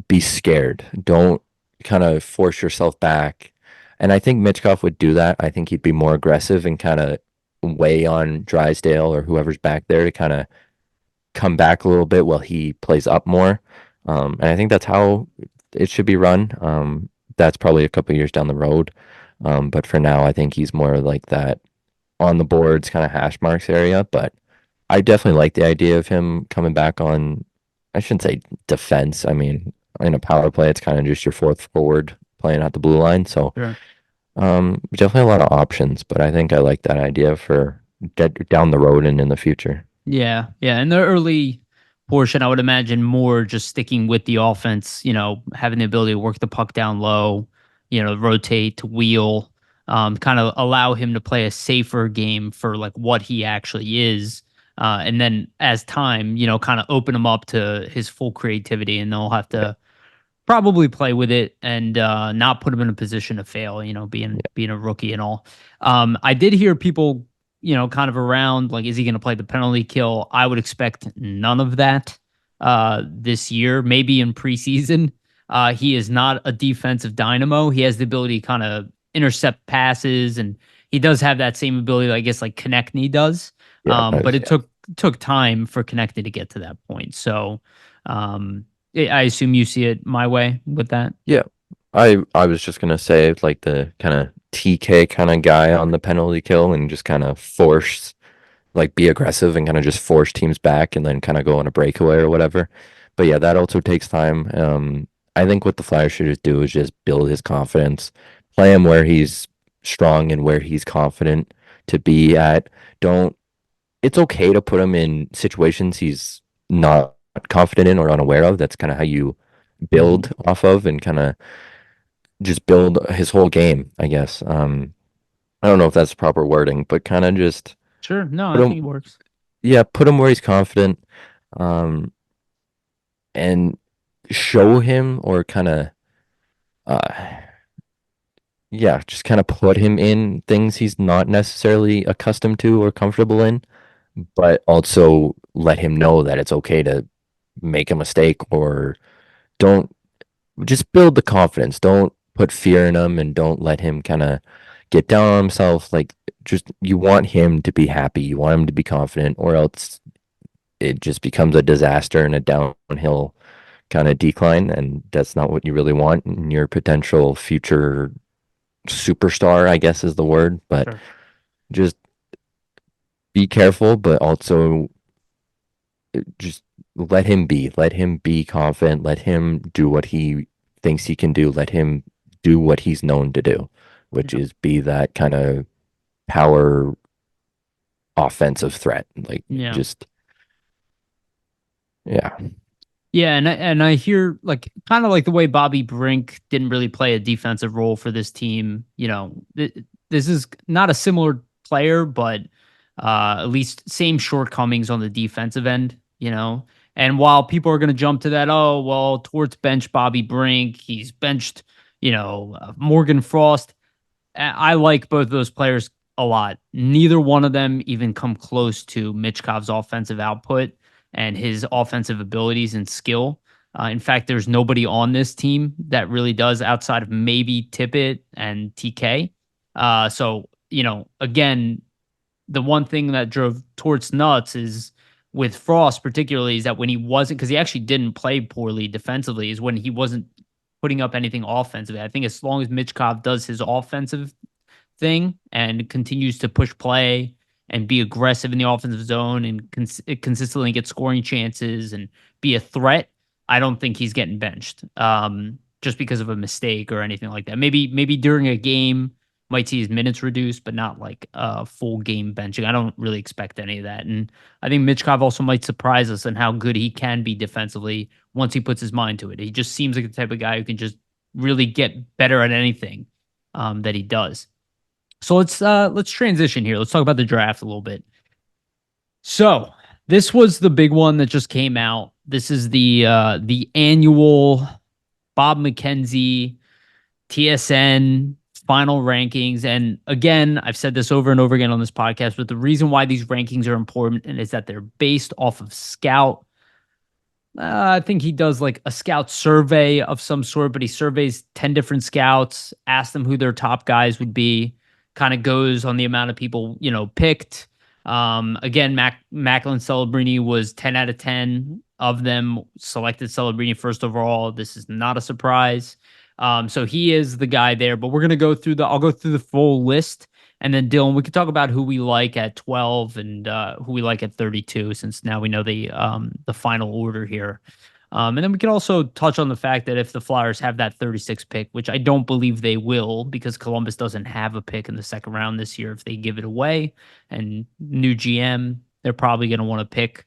be scared. Don't kind of force yourself back. And I think Michkov would do that. I think he'd be more aggressive and kind of weigh on Drysdale or whoever's back there to kind of come back a little bit while he plays up more. And I think that's how it should be run. That's probably a couple years down the road. But for now, I think he's more like that on the boards kind of hash marks area. But I definitely like the idea of him coming back on, I shouldn't say defense. I mean, in a power play, it's kind of just your fourth forward playing at the blue line. So Sure. definitely a lot of options, but I think I like that idea for down the road and in the future. Yeah. Yeah. In the early portion, I would imagine more just sticking with the offense, having the ability to work the puck down low, rotate, to wheel, kind of allow him to play a safer game for like what he actually is. And then as time, kind of open him up to his full creativity, and they'll have to probably play with it and not put him in a position to fail, being a rookie and all. I did hear people, kind of around like, is he going to play the penalty kill? I would expect none of that this year, maybe in preseason. He is not a defensive dynamo. He has the ability to kind of intercept passes, and he does have that same ability, I guess, like Konechny does. Yeah, But it yeah. took time for Konechny to get to that point. So I assume you see it my way with that. Yeah. I was just gonna say like the kind of TK kind of guy on the penalty kill and just kind of force like be aggressive and kind of just force teams back and then kind of go on a breakaway or whatever. But yeah, that also takes time. I think what the Flyers should just do is just build his confidence, play him where he's strong and where he's confident to be at. Don't It's okay to put him in situations he's not confident in or unaware of. That's kind of how you Mhm. build off of and kind of just build his whole game, I guess. I don't know if that's proper wording, but kind of just Sure. No, put I him, think it works. yeah, put him where he's confident, um, and show him or kind of, uh, yeah, just kind of put him in things he's not necessarily accustomed to or comfortable in, but also let him know that it's okay to make a mistake or don't just build the confidence. Don't put fear in him and don't let him kind of get down on himself. Like, just you want him to be happy, you want him to be confident, or else it just becomes a disaster and a downhill kind of decline. And that's not what you really want in your potential future superstar, I guess is the word. But Sure. just be careful, but also just let him be confident, let him do what he thinks he can do, let him do what he's known to do, which Yeah. is be that kind of power offensive threat. Like Yeah. just yeah. Yeah, and I hear like kind of like the way Bobby Brink didn't really play a defensive role for this team. This is not a similar player, but at least same shortcomings on the defensive end. And while people are going to jump to that, oh well, Torts bench Bobby Brink, he's benched, Morgan Frost. I like both of those players a lot. Neither one of them even come close to Michkov's offensive output and his offensive abilities and skill. In fact, there's nobody on this team that really does outside of maybe Tippett and TK. So, again, the one thing that drove Torts nuts is with Frost, particularly, is that when he wasn't, because he actually didn't play poorly defensively, is when he wasn't putting up anything offensively. I think as long as Michkov does his offensive thing and continues to push play and be aggressive in the offensive zone and consistently get scoring chances and be a threat, I don't think he's getting benched just because of a mistake or anything like that. Maybe during a game might see his minutes reduced, but not like a full game benching. I don't really expect any of that. And I think Michkov also might surprise us in how good he can be defensively once he puts his mind to it. He just seems like the type of guy who can just really get better at anything that he does. So let's transition here. Let's talk about the draft a little bit. So this was the big one that just came out. This is the annual Bob McKenzie TSN final rankings. And again, I've said this over and over again on this podcast, but the reason why these rankings are important is that they're based off of scout. I think he does like a scout survey of some sort, but he surveys 10 different scouts, asks them who their top guys would be, kind of goes on the amount of people, picked. Again, Macklin Celebrini was 10 out of 10 of them selected Celebrini first overall. This is not a surprise. So he is the guy there, but we're going to I'll go through the full list. And then Dylan, we could talk about who we like at 12 and who we like at 32, since now we know the final order here. And then we can also touch on the fact that if the Flyers have that 36 pick, which I don't believe they will, because Columbus doesn't have a pick in the second round this year if they give it away, and new GM, they're probably going to want to pick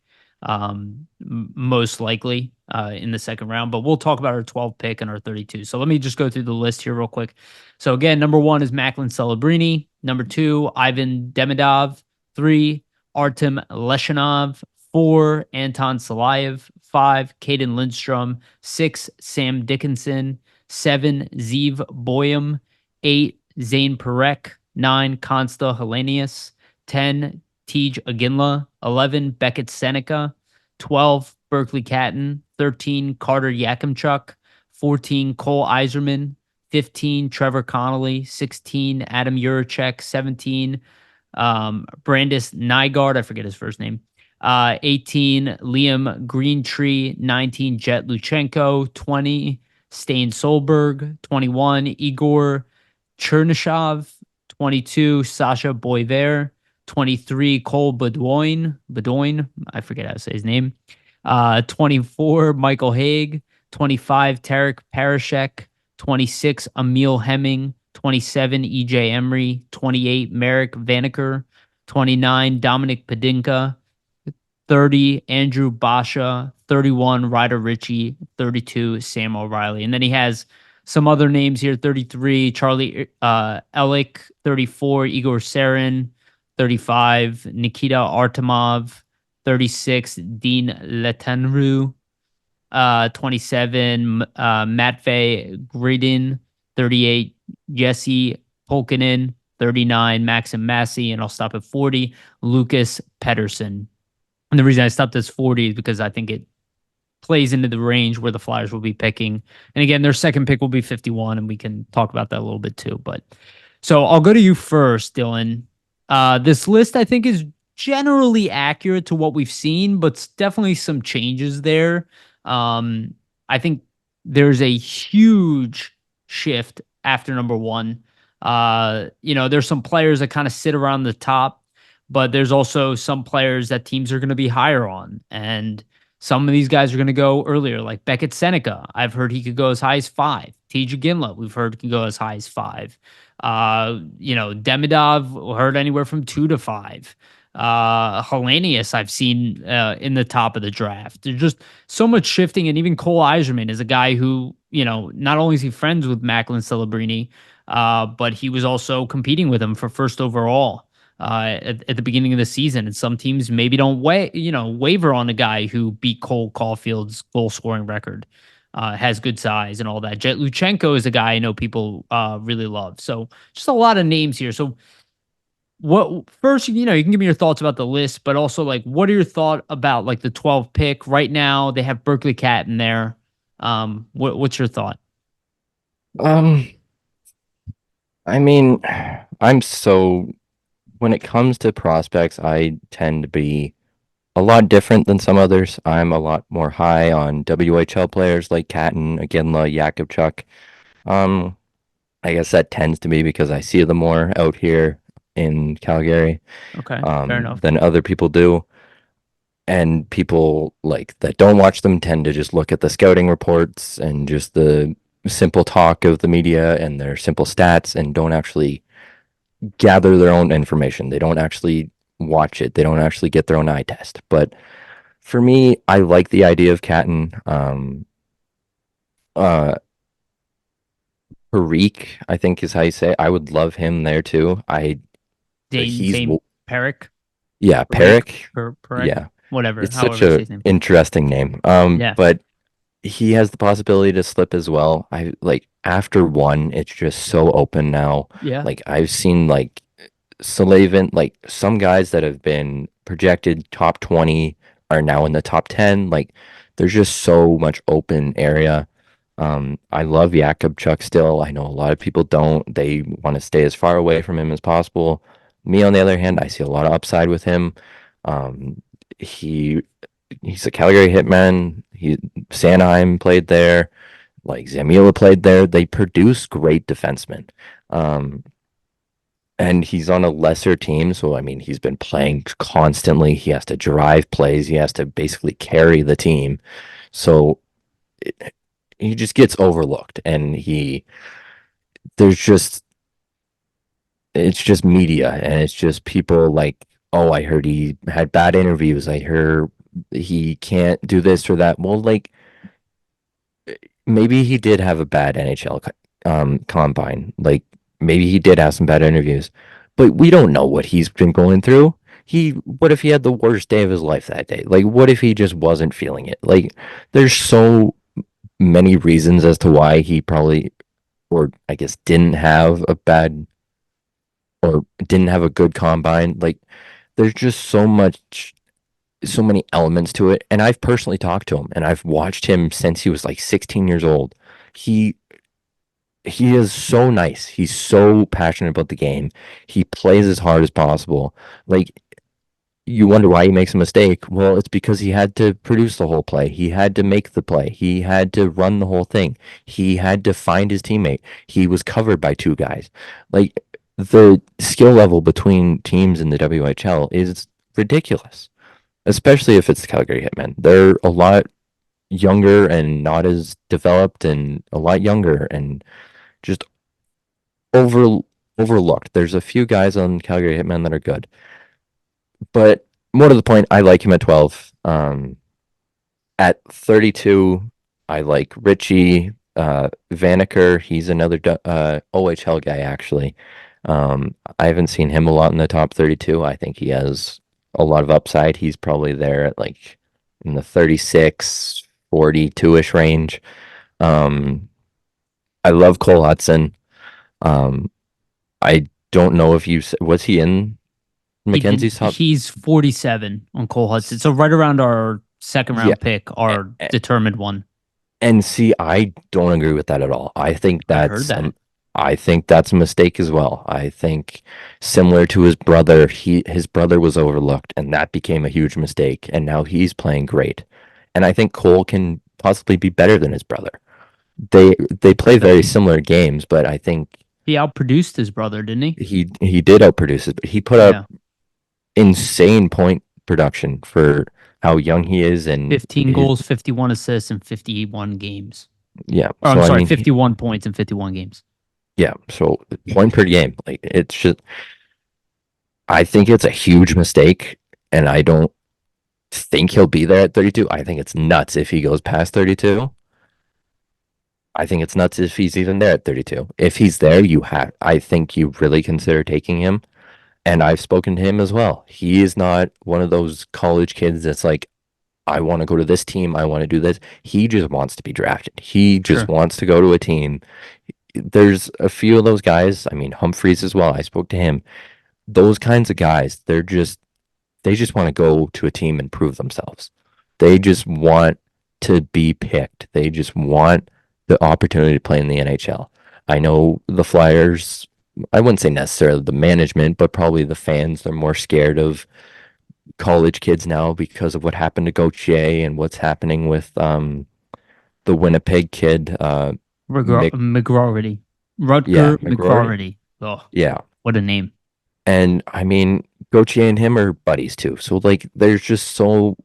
most likely in the second round. But we'll talk about our 12 pick and our 32. So let me just go through the list here real quick. So again, number 1 is Macklin Celebrini. Number 2, Ivan Demidov. 3, Artem Leshanov. 4, Anton Salayev. 5, Caden Lindstrom. 6, Sam Dickinson. 7, Zeev Boyum. 8, Zane Perek. 9, Consta Hellenius. 10, Tej Aginla. 11, Beckett Seneca. 12, Berkeley Catton. 13, Carter Yakimchuk. 14, Cole Iserman. 15, Trevor Connolly. 16, Adam Juracek. 17, Brandis Nygaard. I forget his first name. 18, Liam Greentree. 19, Jet Luchenko. 20, Stain Solberg. 21, Igor Chernyshev. 22, Sasha Boiver. 23, Cole Bedoin. I forget how to say his name. 24, Michael Haig. 25, Tarek Parashek. 26, Emil Hemming. 27, EJ Emery. 28, Merrick Vanaker. 29, Dominic Padinka. 30, Andrew Basha. 31, Ryder Ritchie. 32, Sam O'Reilly. And then he has some other names here. 33, Charlie Elik. 34, Igor Sarin. 35, Nikita Artemov. 36, Dean Letenru. 27, Matvei Gridin. 38, Jesse Polkinen. 39, Maxim Massey. And I'll stop at 40, Lucas Pedersen. And the reason I stopped at 40 is because I think it plays into the range where the Flyers will be picking. And again, their second pick will be 51, and we can talk about that a little bit too. But so I'll go to you first, Dylan. This list, I think, is generally accurate to what we've seen, but definitely some changes there. I think there's a huge shift after number 1. There's some players that kind of sit around the top, but there's also some players that teams are going to be higher on. And some of these guys are going to go earlier, like Beckett Seneca. I've heard he could go as high as 5. Tej Ginla, we've heard can go as high as 5. Demidov, heard anywhere from 2 to 5. Hellenius, I've seen in the top of the draft. There's just so much shifting. And even Cole Iserman is a guy who, not only is he friends with Macklin Celebrini, but he was also competing with him for first overall at the beginning of the season. And some teams maybe don't waver on a guy who beat Cole Caulfield's goal scoring record, has good size and all that. Jet Luchenko is a guy I know people really love. So just a lot of names here. So what first, you can give me your thoughts about the list, but also like, what are your thoughts about like the 12 pick right now? They have Berkeley Cat in there. What's your thought? I mean, when it comes to prospects, I tend to be a lot different than some others. I'm a lot more high on WHL players like Catton, Aginla, Yakubchuk. I guess that tends to be because I see them more out here in Calgary, Okay, fair enough. than other people do. And people like that don't watch them tend to just look at the scouting reports and just the simple talk of the media and their simple stats and don't actually gather their own information. They don't actually watch it. They don't actually get their own eye test. But for me, I like the idea of Catton. Parikh, I think is how you say it. I would love him there too. Dane Perrick. Yeah, Perrick. Perrick. Yeah. Whatever. It's however such you say a his name. interesting name. Yeah. But he has the possibility to slip as well. I like after 1, it's just so open now. Yeah. Like I've seen like Sullivan, like some guys that have been projected top 20 are now in the top 10. Like there's just so much open area. I love Yakubchuk still. I know a lot of people don't. They want to stay as far away from him as possible. Me, on the other hand, I see a lot of upside with him. He's a Calgary hitman. Sanheim played there. Like Zamila played there. They produce great defensemen. And he's on a lesser team. So, I mean, he's been playing constantly. He has to drive plays. He has to basically carry the team. So he just gets overlooked. And it's just media. And it's just people like, oh, I heard he had bad interviews. I heard he can't do this or that. Well, like, maybe he did have a bad NHL combine. Like, maybe he did have some bad interviews, but we don't know what he's been going through. what if he had the worst day of his life that day? Like, what if he just wasn't feeling it? Like, there's so many reasons as to why he probably, or I guess didn't have a bad, or didn't have a good combine. Like, there's just so many elements to it. And I've personally talked to him and I've watched him since he was like 16 years old. He he is so nice. He's so passionate about the game. He plays as hard as possible. Like, you wonder why he makes a mistake. Well, it's because he had to produce the whole play. He had to make the play. He had to run the whole thing. He had to find his teammate. He was covered by two guys. Like, the skill level between teams in the WHL is ridiculous, especially if it's the Calgary Hitmen. They're a lot younger and not as developed and a lot younger and just over overlooked. There's a few guys on Calgary Hitmen that are good. But more to the point, I like him at 12. At 32, I like Richie Vanaker. He's another OHL guy, actually. I haven't seen him a lot in the top 32. I think he has a lot of upside. He's probably there at like in the 36, 42-ish range. I love Cole Hudson. I don't know if was he in Mackenzie's top? He's 47 on Cole Hudson. So right around our second round pick, our determined one. And see, I don't agree with that at all. I think I heard that. I think that's a mistake as well. I think similar to his brother, his brother was overlooked and that became a huge mistake. And now he's playing great. And I think Cole can possibly be better than his brother. They play very similar games, but I think he outproduced his brother, didn't he? He did outproduce it. He put up insane point production for how young he is, and 15 goals, 51 assists, and 51 games. Yeah. Or, I'm sorry, 51 points in 51 games. Yeah. So point per game. Like, it's just, I think it's a huge mistake, and I don't think he'll be there at 32. I think it's nuts if he goes past 32. I think it's nuts if he's even there at 32. If he's there, I think you really consider taking him. And I've spoken to him as well. He is not one of those college kids that's like, I want to go to this team. I want to do this. He just wants to be drafted. He just wants to go to a team. There's a few of those guys. I mean, Humphreys as well. I spoke to him. Those kinds of guys, they just want to go to a team and prove themselves. They just want to be picked. They just want the opportunity to play in the NHL. I know the Flyers, I wouldn't say necessarily the management, but probably the fans, they're more scared of college kids now because of what happened to Gauthier and what's happening with the Winnipeg kid. McGroarty. Rutger McGroarty. Oh, yeah. What a name. And I mean, Gauthier and him are buddies too. So, like, there's just so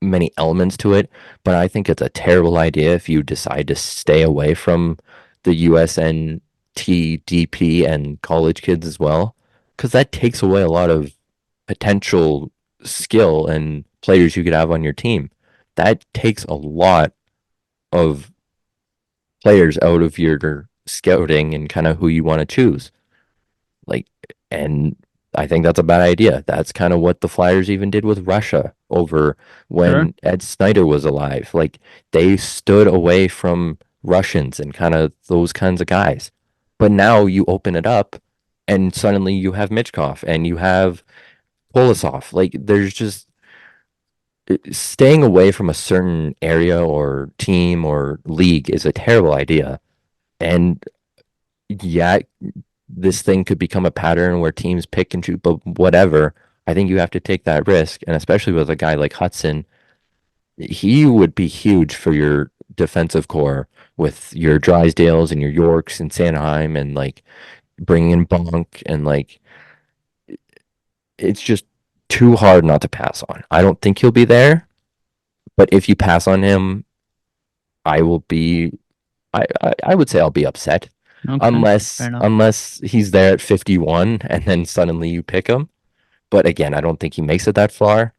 many elements to it, but I think it's a terrible idea if you decide to stay away from the USNT, DP, and college kids as well, because that takes away a lot of potential skill and players you could have on your team. That takes a lot of players out of your scouting and kind of who you want to choose. Like, and I think that's a bad idea. That's kind of what the Flyers even did with Russia over when Ed Snyder was alive. Like, they stood away from Russians and kind of those kinds of guys. But now you open it up and suddenly you have Michkov and you have Polisov. Like, there's just staying away from a certain area or team or league is a terrible idea. And yeah, this thing could become a pattern where teams pick and choose, but whatever. I think you have to take that risk. And especially with a guy like Hudson, he would be huge for your defensive core with your Drysdales and your Yorks and Sanheim and like bringing in Bonk and like it's just too hard not to pass on. I don't think he'll be there, but if you pass on him, I will be. I would say I'll be upset. Okay, unless he's there at 51 and then suddenly you pick him. But again, I don't think he makes it that far.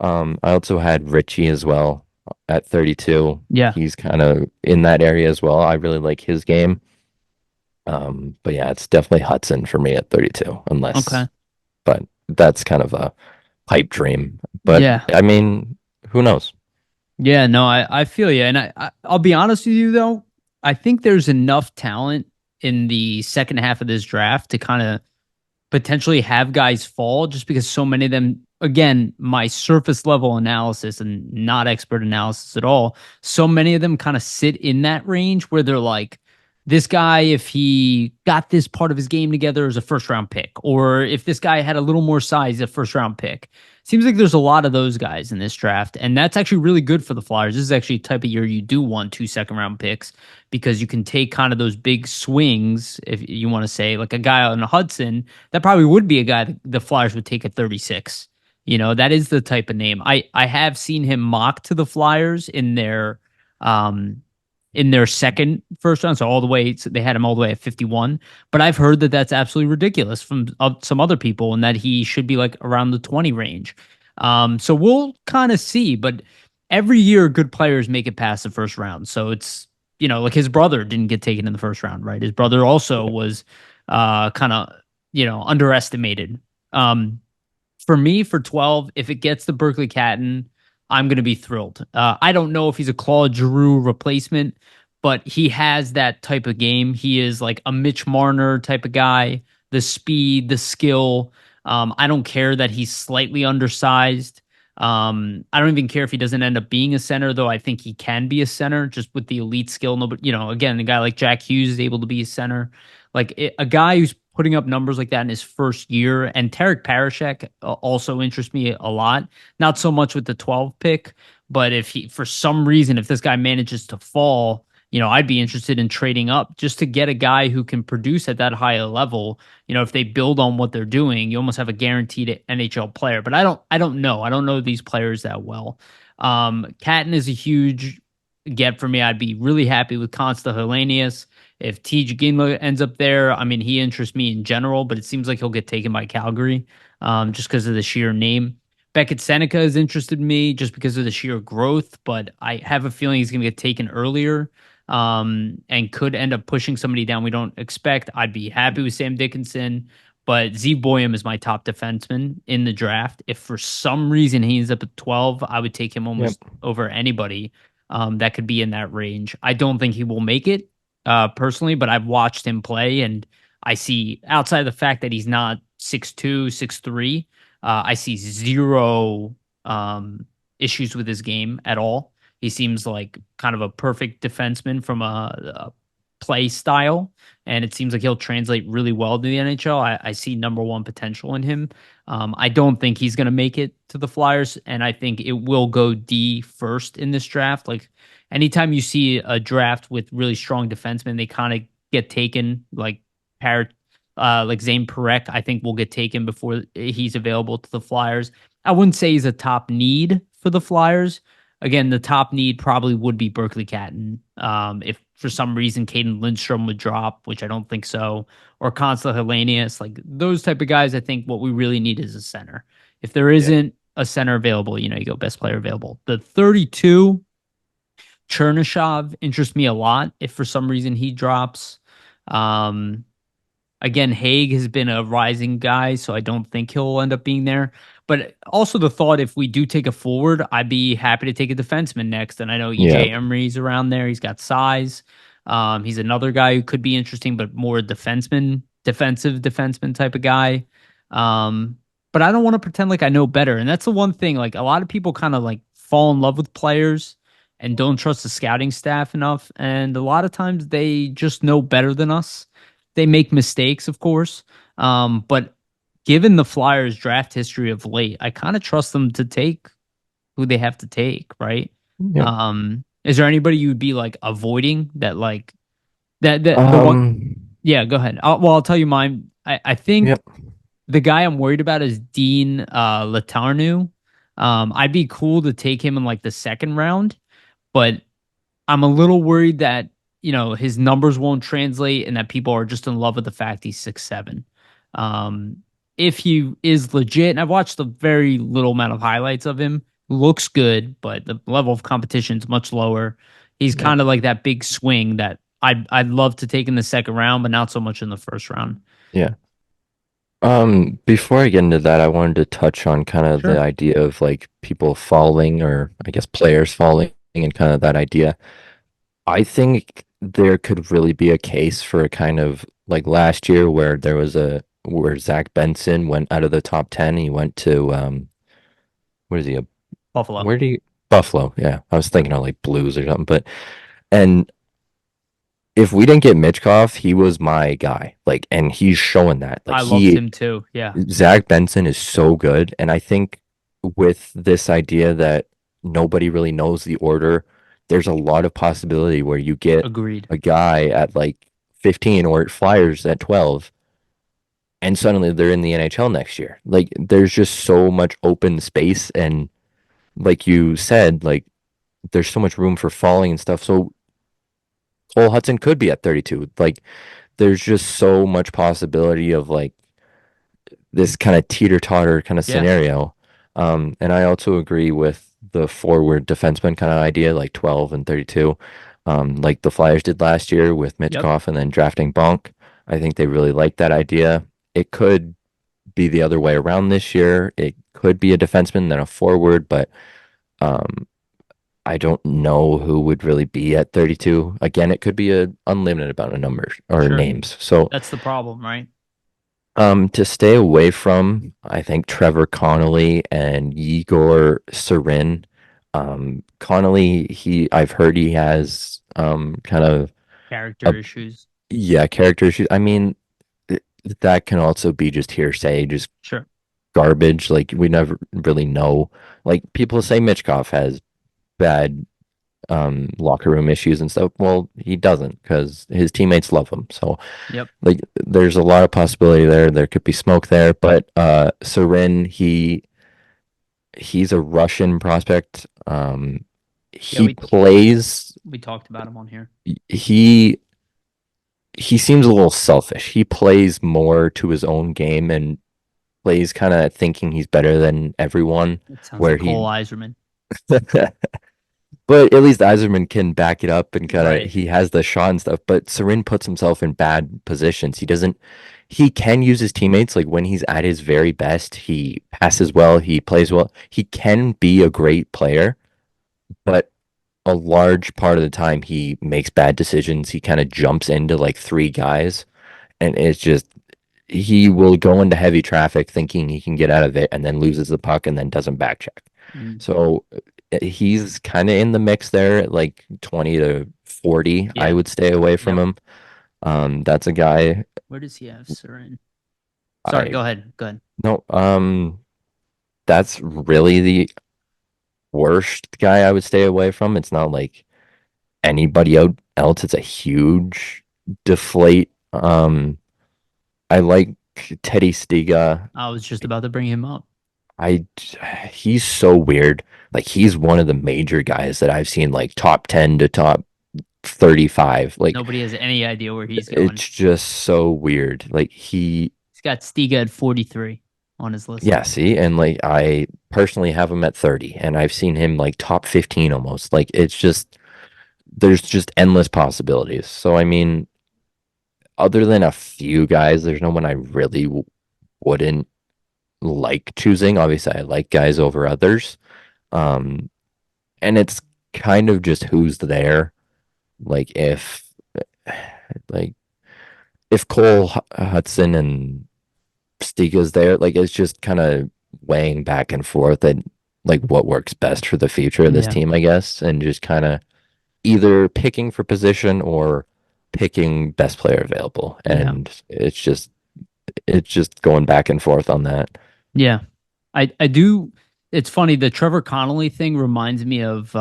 I also had Richie as well at 32. Yeah. He's kind of in that area as well. I really like his game. But yeah, it's definitely Hudson for me at 32, unless. Okay. But that's kind of a pipe dream. But Yeah. I mean, who knows? Yeah, no, I feel you. And I'll be honest with you though, I think there's enough talent in the second half of this draft to kind of potentially have guys fall just because so many of them, again, my surface level analysis and not expert analysis at all, so many of them kind of sit in that range where they're like, this guy, if he got this part of his game together, is a first round pick, or if this guy had a little more size, a first round pick. Seems like there's a lot of those guys in this draft, and that's actually really good for the Flyers. This is actually a type of year you do want 2 second round picks because you can take kind of those big swings, if you want to say, like a guy on Hudson. That probably would be a guy that the Flyers would take at 36. That is the type of name. I have seen him mocked to the Flyers in their second first round, so all the way, so they had him all the way at 51. But I've heard that that's absolutely ridiculous from some other people, and that he should be like around the 20 range. So we'll kind of see. But every year, good players make it past the first round. So it's like his brother didn't get taken in the first round, right? His brother also was kind of underestimated. For me, for 12, if it gets the Berkeley Catton, I'm going to be thrilled. I don't know if he's a Claude Giroux replacement, but he has that type of game. He is like a Mitch Marner type of guy, the speed, the skill. I don't care that he's slightly undersized. I don't even care if he doesn't end up being a center, though I think he can be a center just with the elite skill. No, but again, a guy like Jack Hughes is able to be a center. Like a guy who's putting up numbers like that in his first year. And Tarek Parashek also interests me a lot. Not so much with the 12 pick, but if he, for some reason, if this guy manages to fall, I'd be interested in trading up just to get a guy who can produce at that high level. If they build on what they're doing, you almost have a guaranteed NHL player. But I don't know. I don't know these players that well. Catton is a huge get for me. I'd be really happy with Consta Hellenius. If Tej Ginla ends up there, I mean, he interests me in general, but it seems like he'll get taken by Calgary just because of the sheer name. Beckett Seneca has interested me just because of the sheer growth, but I have a feeling he's going to get taken earlier and could end up pushing somebody down we don't expect. I'd be happy with Sam Dickinson, but Z Boyum is my top defenseman in the draft. If for some reason he ends up at 12, I would take him almost over anybody that could be in that range. I don't think he will make it. Personally, but I've watched him play, and I see, outside of the fact that he's not 6'2", 6'3", I see zero issues with his game at all. He seems like kind of a perfect defenseman from a play style, and it seems like he'll translate really well to the NHL. I see number one potential in him. I don't think he's going to make it to the Flyers, and I think it will go D first in this draft. Like, anytime you see a draft with really strong defensemen, they kind of get taken. Like Zane Parekh, I think will get taken before he's available to the Flyers. I wouldn't say he's a top need for the Flyers. Again, the top need probably would be Berkeley Catton. If for some reason Caden Lindstrom would drop, which I don't think so, or Consta Hellenius, like those type of guys, I think what we really need is a center. If there isn't a center available, you go best player available. The 32, Chernyshov interests me a lot if for some reason he drops. Again, Haig has been a rising guy, so I don't think he'll end up being there. But also the thought, if we do take a forward, I'd be happy to take a defenseman next. And I know EJ Emery's around there. He's got size. He's another guy who could be interesting, but more defensive defenseman type of guy. But I don't want to pretend like I know better. And that's the one thing, like a lot of people kind of like fall in love with players and don't trust the scouting staff enough. And a lot of times they just know better than us. They make mistakes, of course. But given the Flyers draft history of late, I kind of trust them to take who they have to take, right? Yep. Is there anybody you would be like avoiding that like the one? Yeah, go ahead. I'll tell you mine. I think the guy I'm worried about is Dean Latarnu. I'd be cool to take him in like the second round, but I'm a little worried that his numbers won't translate and that people are just in love with the fact he's 6'7". If he is legit, and I've watched a very little amount of highlights of him, looks good, but the level of competition is much lower. He's kind of like that big swing that I'd love to take in the second round, but not so much in the first round. Yeah. Before I get into that, I wanted to touch on kind of the Sure. idea of like people falling, or I guess players falling, and kind of that idea. I think there could really be a case for a kind of like last year where there was a where Zach Benson went out of the top 10. He went to what is he? Buffalo. Where do you Buffalo? Yeah, I was thinking of like Blues or something, but and if we didn't get Michkov, he was my guy. Like, and he's showing that. Like I loved he him too. Yeah. Zach Benson is so good. And I think with this idea that nobody really knows the order, there's a lot of possibility where you get Agreed. a guy at like 15 or Flyers at 12, and suddenly they're in the NHL next year. Like there's just so much open space. And like you said, like there's so much room for falling and stuff. So Cole Hudson could be at 32. Like there's just so much possibility of like this kind of teeter-totter kind of Yeah. scenario. And I also agree with the forward defenseman kind of idea, like 12 and 32, like the Flyers did last year with Yep. Michkov and then drafting Bonk. I think they really like that idea. It could be the other way around this year. It could be a defenseman then a forward, but um, I don't know who would really be at 32. Again, it could be a unlimited amount of numbers or Sure. names. So That's the problem, right? To stay away from, I think Trevor Connolly and Igor Serin. Connolly, I've heard he has kind of Character a issues. yeah character issues. I mean, th- that can also be just hearsay, just Sure. garbage. Like we never really know. Like people say Michkov has bad locker room issues and stuff. Well, he doesn't because his teammates love him. So Yep. like there's a lot of possibility there. There could be smoke there, but Sarin, he's a Russian prospect. Yeah, He plays we talked about him on here. he he seems a little selfish. He plays more to his own game and plays kind of thinking he's better than everyone, It sounds where like Cole he Iserman. But at least Iserman can back it up and kind of Right. he has the shot and stuff. But Sarin puts himself in bad positions. He can use his teammates like when he's at his very best. He passes well, he plays well. He can be a great player, but a large part of the time he makes bad decisions. He kind of jumps into like three guys, and it's just he will go into heavy traffic thinking he can get out of it and then loses the puck and then doesn't back check. Mm. So he's kind of in the mix there at like 20 to 40. I Yeah. would stay away from Yep. him. That's a guy Where does he have Surin? Sorry, I go ahead. Go ahead. no that's really the worst guy I would stay away from. It's not like anybody else. It's a huge deflate. I like Teddy Stiga. I was just about to bring him up. I he's so weird. Like he's one of the major guys that I've seen like top 10 to top 35. Like Nobody has any idea where he's going. it's just so weird. Like He's got Stiga at 43 on his list. yeah, see, and like I personally have him at 30 and I've seen him like top 15 almost. Like it's just there's just endless possibilities. So I mean, other than a few guys, there's no one I really wouldn't like choosing. Obviously, I like guys over others. Um, and it's kind of just who's there. Like like if Cole Hudson and Stiga's there, like it's just kind of weighing back and forth and like what works best for the future of this Yeah. team, I guess, and just kind of either picking for position or picking best player available. Yeah. And it's just going back and forth on that. Yeah. I do. It's funny. The Trevor Connolly thing reminds me of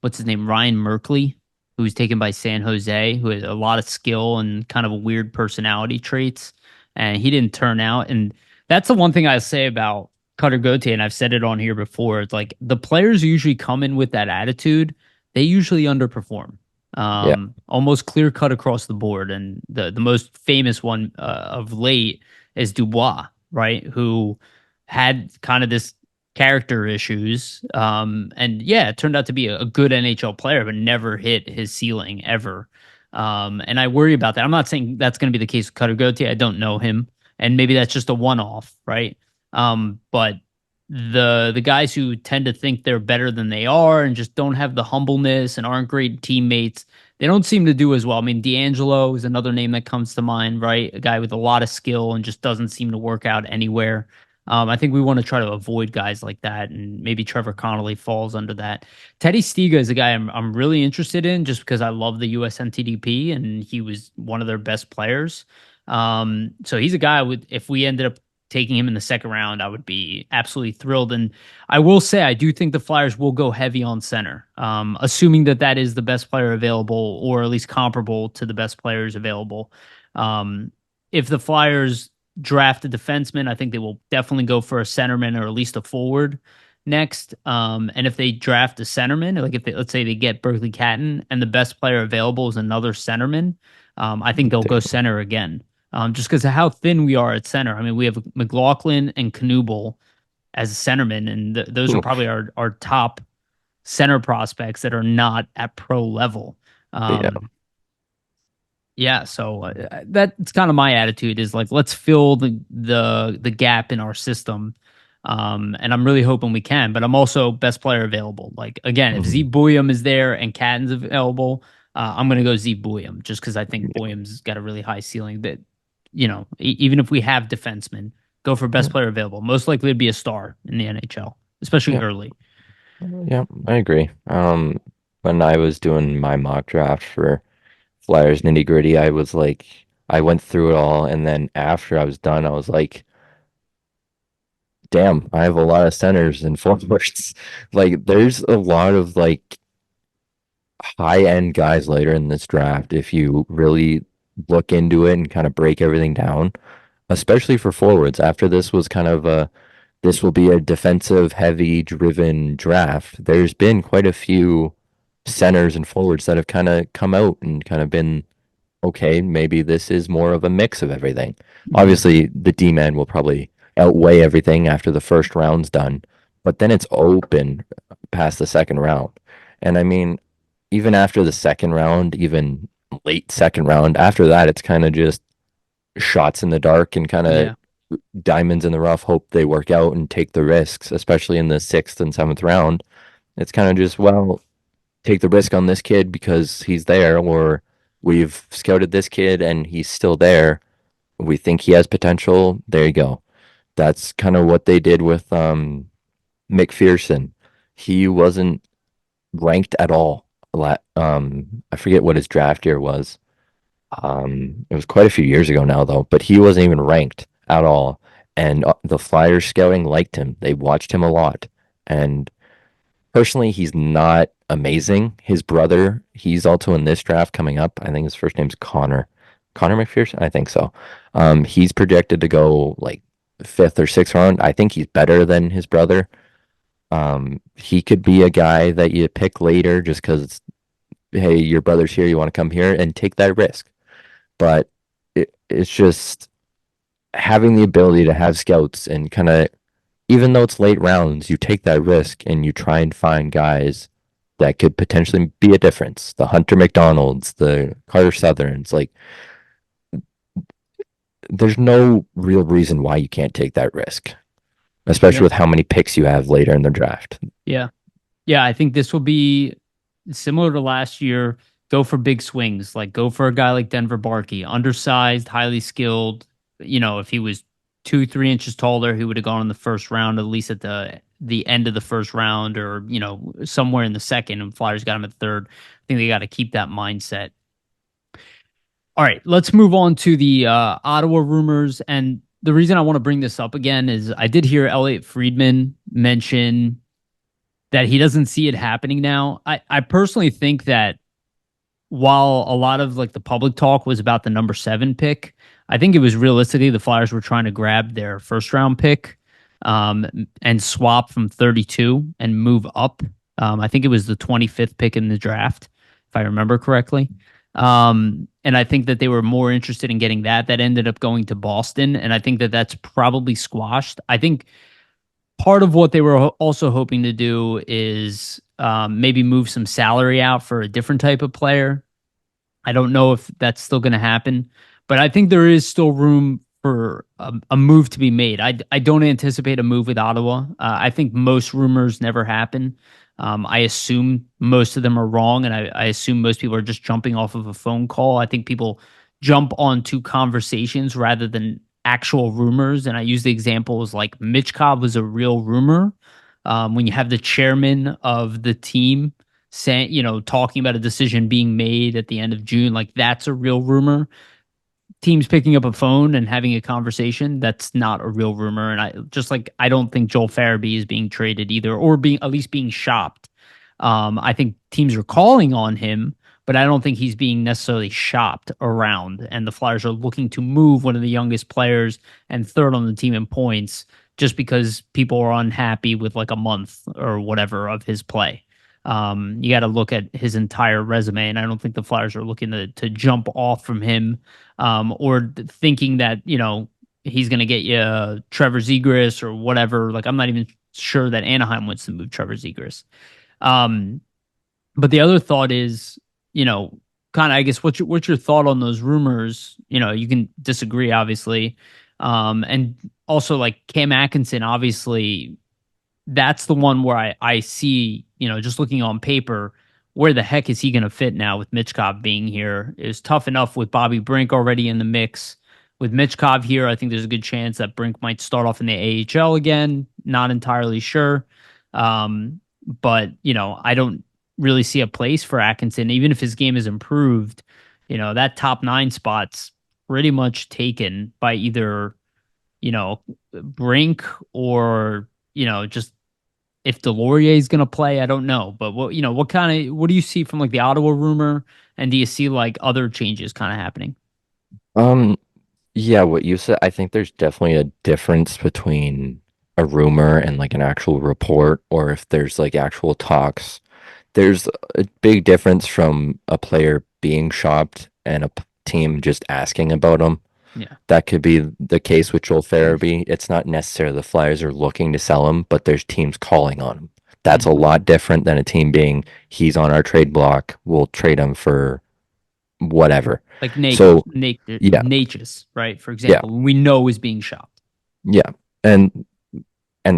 what's his name? Ryan Merkley, who was taken by San Jose, who had a lot of skill and kind of weird personality traits. And he didn't turn out. And that's the one thing I say about Cutter Gauthier, and I've said it on here before. It's like the players who usually come in with that attitude, they usually underperform. Yeah. Almost clear cut across the board. And the most famous one of late is Dubois, right? Who had kind of this character issues. And yeah, it turned out to be a good NHL player, but never hit his ceiling ever. And I worry about that. I'm not saying that's going to be the case with Cutter Gauthier. I don't know him. and maybe that's just a one-off, right? But the guys who tend to think they're better than they are and just don't have the humbleness and aren't great teammates, they don't seem to do as well. I mean, D'Angelo is another name that comes to mind, right? A guy with a lot of skill and just doesn't seem to work out anywhere. I think we want to try to avoid guys like that, and maybe Trevor Connolly falls under that. Teddy Stiga is a guy I'm really interested in just because I love the USNTDP and he was one of their best players. So he's a guy if we ended up taking him in the second round, I would be absolutely thrilled. And I will say, I do think the Flyers will go heavy on center, assuming that that is the best player available, or at least comparable to the best players available. If the Flyers draft a defenseman, I think they will definitely go for a centerman or at least a forward next. And if they draft a centerman, like let's say they get Berkeley Catton and the best player available is another centerman, I think they'll go center again. Just because of how thin we are at center. I mean, we have McLaughlin and Knuble as centermen, and those are probably our top center prospects that are not at pro level. Yeah, so that's kind of my attitude is like, let's fill the gap in our system. And I'm really hoping we can, but I'm also best player available. Like, again, if Zeke Bouillon is there and Catton's available, I'm going to go Zeke Bouillon just because I think Bouillon's got a really high ceiling that, even if we have defensemen, go for best player available. Most likely to be a star in the NHL, especially early. Yeah, I agree. When I was doing my mock draft for Flyers Nitty Gritty, I was like, I went through it all, and then after I was done, I was like, damn, I have a lot of centers and forwards. Like, there's a lot of like high-end guys later in this draft if you really look into it and kind of break everything down, especially for forwards. After this was kind of this will be a defensive heavy driven draft. There's been quite a few centers and forwards that have kind of come out and kind of been, okay, maybe this is more of a mix of everything. Obviously, the D-man will probably outweigh everything after the first round's done, but then it's open past the second round. And I mean, even after the second round, even late second round, after that, it's kind of just shots in the dark and kind of diamonds in the rough, hope they work out and take the risks, especially in the sixth and seventh round. It's kind of just, well, take the risk on this kid because he's there, or we've scouted this kid and he's still there. We think he has potential. There you go. That's kind of what they did with McPherson. He wasn't ranked at all. I forget what his draft year was. It was quite a few years ago now, though, but he wasn't even ranked at all. And the Flyers scouting liked him. They watched him a lot. And personally, he's not amazing. His brother, he's also in this draft coming up. I think his first name's Connor. Connor McPherson? I think so. He's projected to go like fifth or sixth round. I think he's better than his brother. He could be a guy that you pick later just because, hey, your brother's here, you want to come here and take that risk. But it's just having the ability to have scouts and kind of, even though it's late rounds, you take that risk and you try and find guys that could potentially be a difference. The Hunter McDonalds, the Carter Southerns, like, there's no real reason why you can't take that risk, especially with how many picks you have later in the draft. Yeah. Yeah, I think this will be similar to last year. Go for big swings. Like, go for a guy like Denver Barkey, undersized, highly skilled. If he was 2-3 inches taller, he would have gone in the first round, at least at the end of the first round, or somewhere in the second, and Flyers got him at third. I think they got to keep that mindset. All right, let's move on to the Ottawa rumors. And the reason I want to bring this up again is I did hear Elliot Friedman mention that he doesn't see it happening now. I personally think that while a lot of like the public talk was about the number 7 pick, I think it was realistically the Flyers were trying to grab their first round pick and swap from 32 and move up. I think it was the 25th pick in the draft, if I remember correctly. And I think that they were more interested in getting that. That ended up going to Boston, and I think that that's probably squashed. I think part of what they were also hoping to do is maybe move some salary out for a different type of player. I don't know if that's still going to happen, but I think there is still room for a move to be made. I don't anticipate a move with Ottawa. I think most rumors never happen. I assume most of them are wrong, and I assume most people are just jumping off of a phone call. I think people jump onto conversations rather than actual rumors. And I use the examples like Michkov was a real rumor. When you have the chairman of the team saying, talking about a decision being made at the end of June, like that's a real rumor. Teams picking up a phone and having a conversation, that's not a real rumor. And I don't think Joel Farabee is being traded either, or being at least being shopped. I think teams are calling on him, but I don't think he's being necessarily shopped around. And the Flyers are looking to move one of the youngest players and third on the team in points just because people are unhappy with like a month or whatever of his play. You got to look at his entire resume, and I don't think the Flyers are looking to jump off from him, or thinking that he's going to get you Trevor Zegras or whatever. Like I'm not even sure that Anaheim wants to move Trevor Zegras. But the other thought is, kind of, I guess, what's your thought on those rumors? You can disagree, obviously, and also like Cam Atkinson, obviously. That's the one where I see, just looking on paper, where the heck is he going to fit now with Michkov being here? It was tough enough with Bobby Brink already in the mix. With Michkov here, I think there's a good chance that Brink might start off in the AHL again. Not entirely sure. But, I don't really see a place for Atkinson, even if his game is improved. That top 9 spot's pretty much taken by either, Brink or, just if Delorier is going to play, I don't know. But what do you see from like the Ottawa rumor, and do you see like other changes kind of happening? Yeah, what you said, I think there's definitely a difference between a rumor and like an actual report, or if there's like actual talks. There's a big difference from a player being shopped and a team just asking about him. Yeah. That could be the case with Joel Farabee. It's not necessarily the Flyers are looking to sell him, but there's teams calling on him. That's a lot different than a team being, he's on our trade block, we'll trade him for whatever. Like So, yeah, Natchez, right? For example, we know is being shopped. yeah. And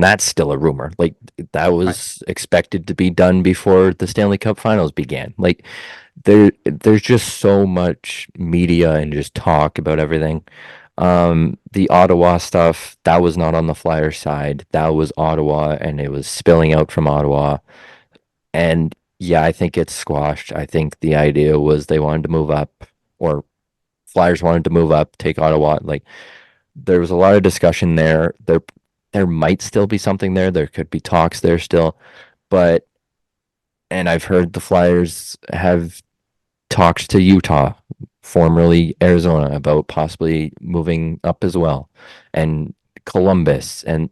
that's still a rumor. Like that was expected to be done before the Stanley Cup Finals began. Like there's just so much media and just talk about everything. The Ottawa stuff, that was not on the Flyers side. That was Ottawa, and it was spilling out from Ottawa. And yeah, I think it's squashed. I think the idea was they wanted to move up, or Flyers wanted to move up, take Ottawa. Like there was a lot of discussion there. There might still be something there. There could be talks there still, and I've heard the Flyers have talks to Utah, formerly Arizona, about possibly moving up as well, and Columbus, and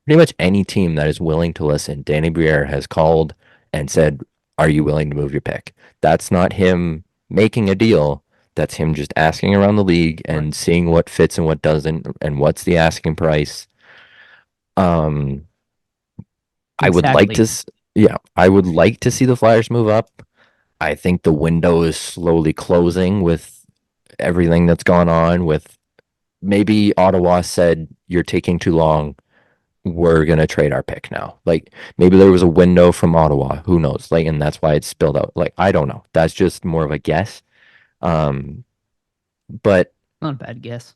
pretty much any team that is willing to listen. Danny Briere has called and said, "Are you willing to move your pick?" That's not him making a deal. That's him just asking around the league and seeing what fits and what doesn't, and what's the asking price. I would like to, I would like to see the Flyers move up. I think the window is slowly closing with everything that's gone on. With maybe Ottawa said, "You're taking too long. We're gonna trade our pick now." Like maybe there was a window from Ottawa. Who knows? Like, and that's why it spilled out. Like I don't know. That's just more of a guess. But not a bad guess.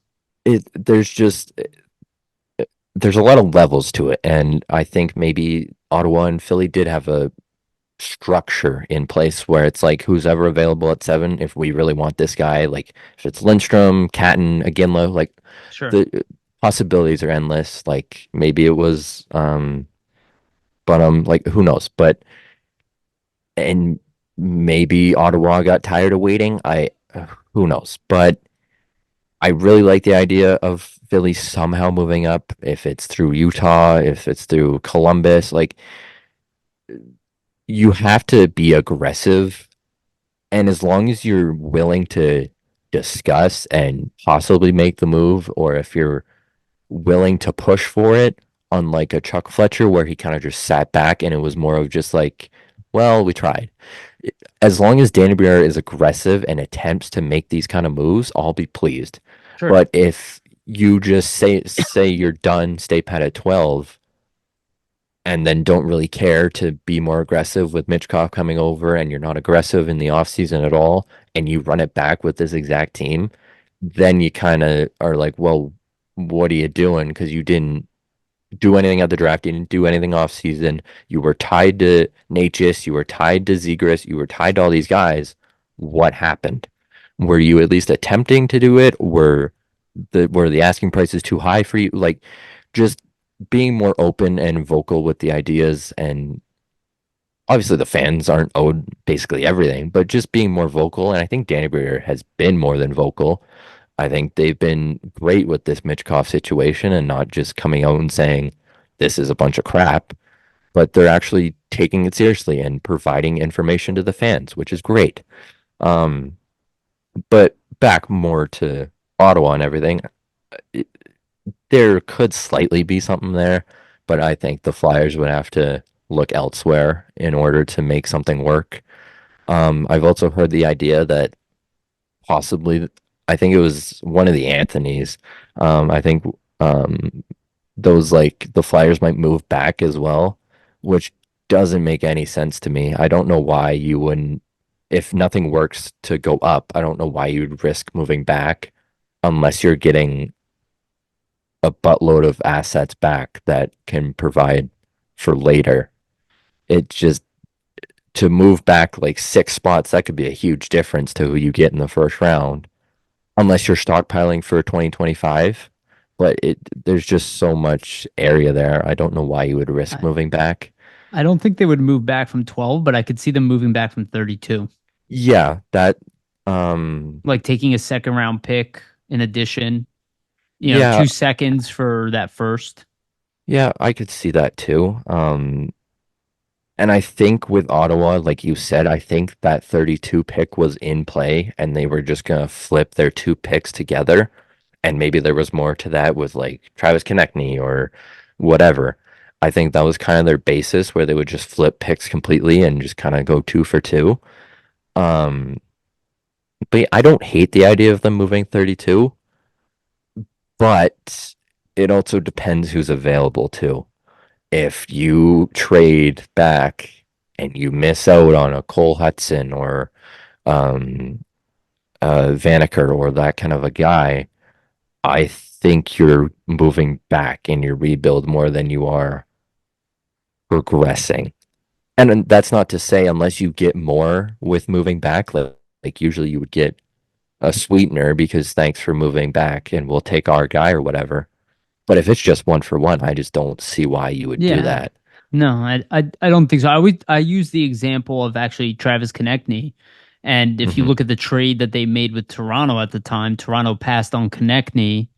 There's a lot of levels to it, and I think maybe Ottawa and Philly did have a structure in place where it's like who's ever available at 7, if we really want this guy, like if it's Lindstrom, Catton, Aginlo, like the possibilities are endless. Like maybe it was Bunham, like who knows, and maybe Ottawa got tired of waiting. Who knows, but I really like the idea of Philly somehow moving up, if it's through Utah, if it's through Columbus. Like you have to be aggressive, and as long as you're willing to discuss and possibly make the move, or if you're willing to push for it, unlike a Chuck Fletcher where he kind of just sat back and it was more of just like, well, we tried. As long as Danny Briere is aggressive and attempts to make these kind of moves, I'll be pleased. But if you just say you're done, stay pat at 12, and then don't really care to be more aggressive with Michkov coming over, and you're not aggressive in the offseason at all, and you run it back with this exact team, then you kind of are like, well, what are you doing? Because you didn't do anything at the draft, you didn't do anything off season. You were tied to Natchez, you were tied to Zegras, you were tied to all these guys. What happened? Were you at least attempting to do it? Were the asking prices too high for you? Like, just being more open and vocal with the ideas, and obviously the fans aren't owed basically everything, but just being more vocal. And I think Danny Briere has been more than vocal. I think they've been great with this Michkov situation and not just coming out and saying this is a bunch of crap, but they're actually taking it seriously and providing information to the fans, which is great. Um, but back more to Ottawa and everything, it, there could slightly be something there, but I think the Flyers would have to look elsewhere in order to make something work. I've also heard the idea that possibly, I think it was one of the Anthonys. I think um, those like the Flyers might move back as well, which doesn't make any sense to me. I don't know why you wouldn't, if nothing works to go up, I don't know why you'd risk moving back unless you're getting a buttload of assets back that can provide for later. It just to move back like 6 spots, that could be a huge difference to who you get in the first round, unless you're stockpiling for 2025. But there's just so much area there. I don't know why you would risk I, moving back. I don't think they would move back from 12, but I could see them moving back from 32. Yeah, that um Like taking a second round pick in addition, yeah, 2 seconds for that first. yeah, I could see that too. And I think with Ottawa, like you said, I think that 32 pick was in play and they were just gonna flip their two picks together. And maybe there was more to that with like Travis Konechny or whatever. I think that was kind of their basis where they would just flip picks completely and just kind of go two for two. Um, but I don't hate the idea of them moving 32, but it also depends who's available too. If you trade back and you miss out on a Cole Hudson or um, Vanaker or that kind of a guy, I think you're moving back in your rebuild more than you are progressing. And that's not to say unless you get more with moving back, like usually you would get a sweetener because thanks for moving back and we'll take our guy or whatever. But if it's just one for one, I just don't see why you would do Yeah. that. No, I don't think so. I use the example of actually Travis Konechny. And if you Hmm. look at the trade that they made with Toronto at the time, Toronto passed on Konechny,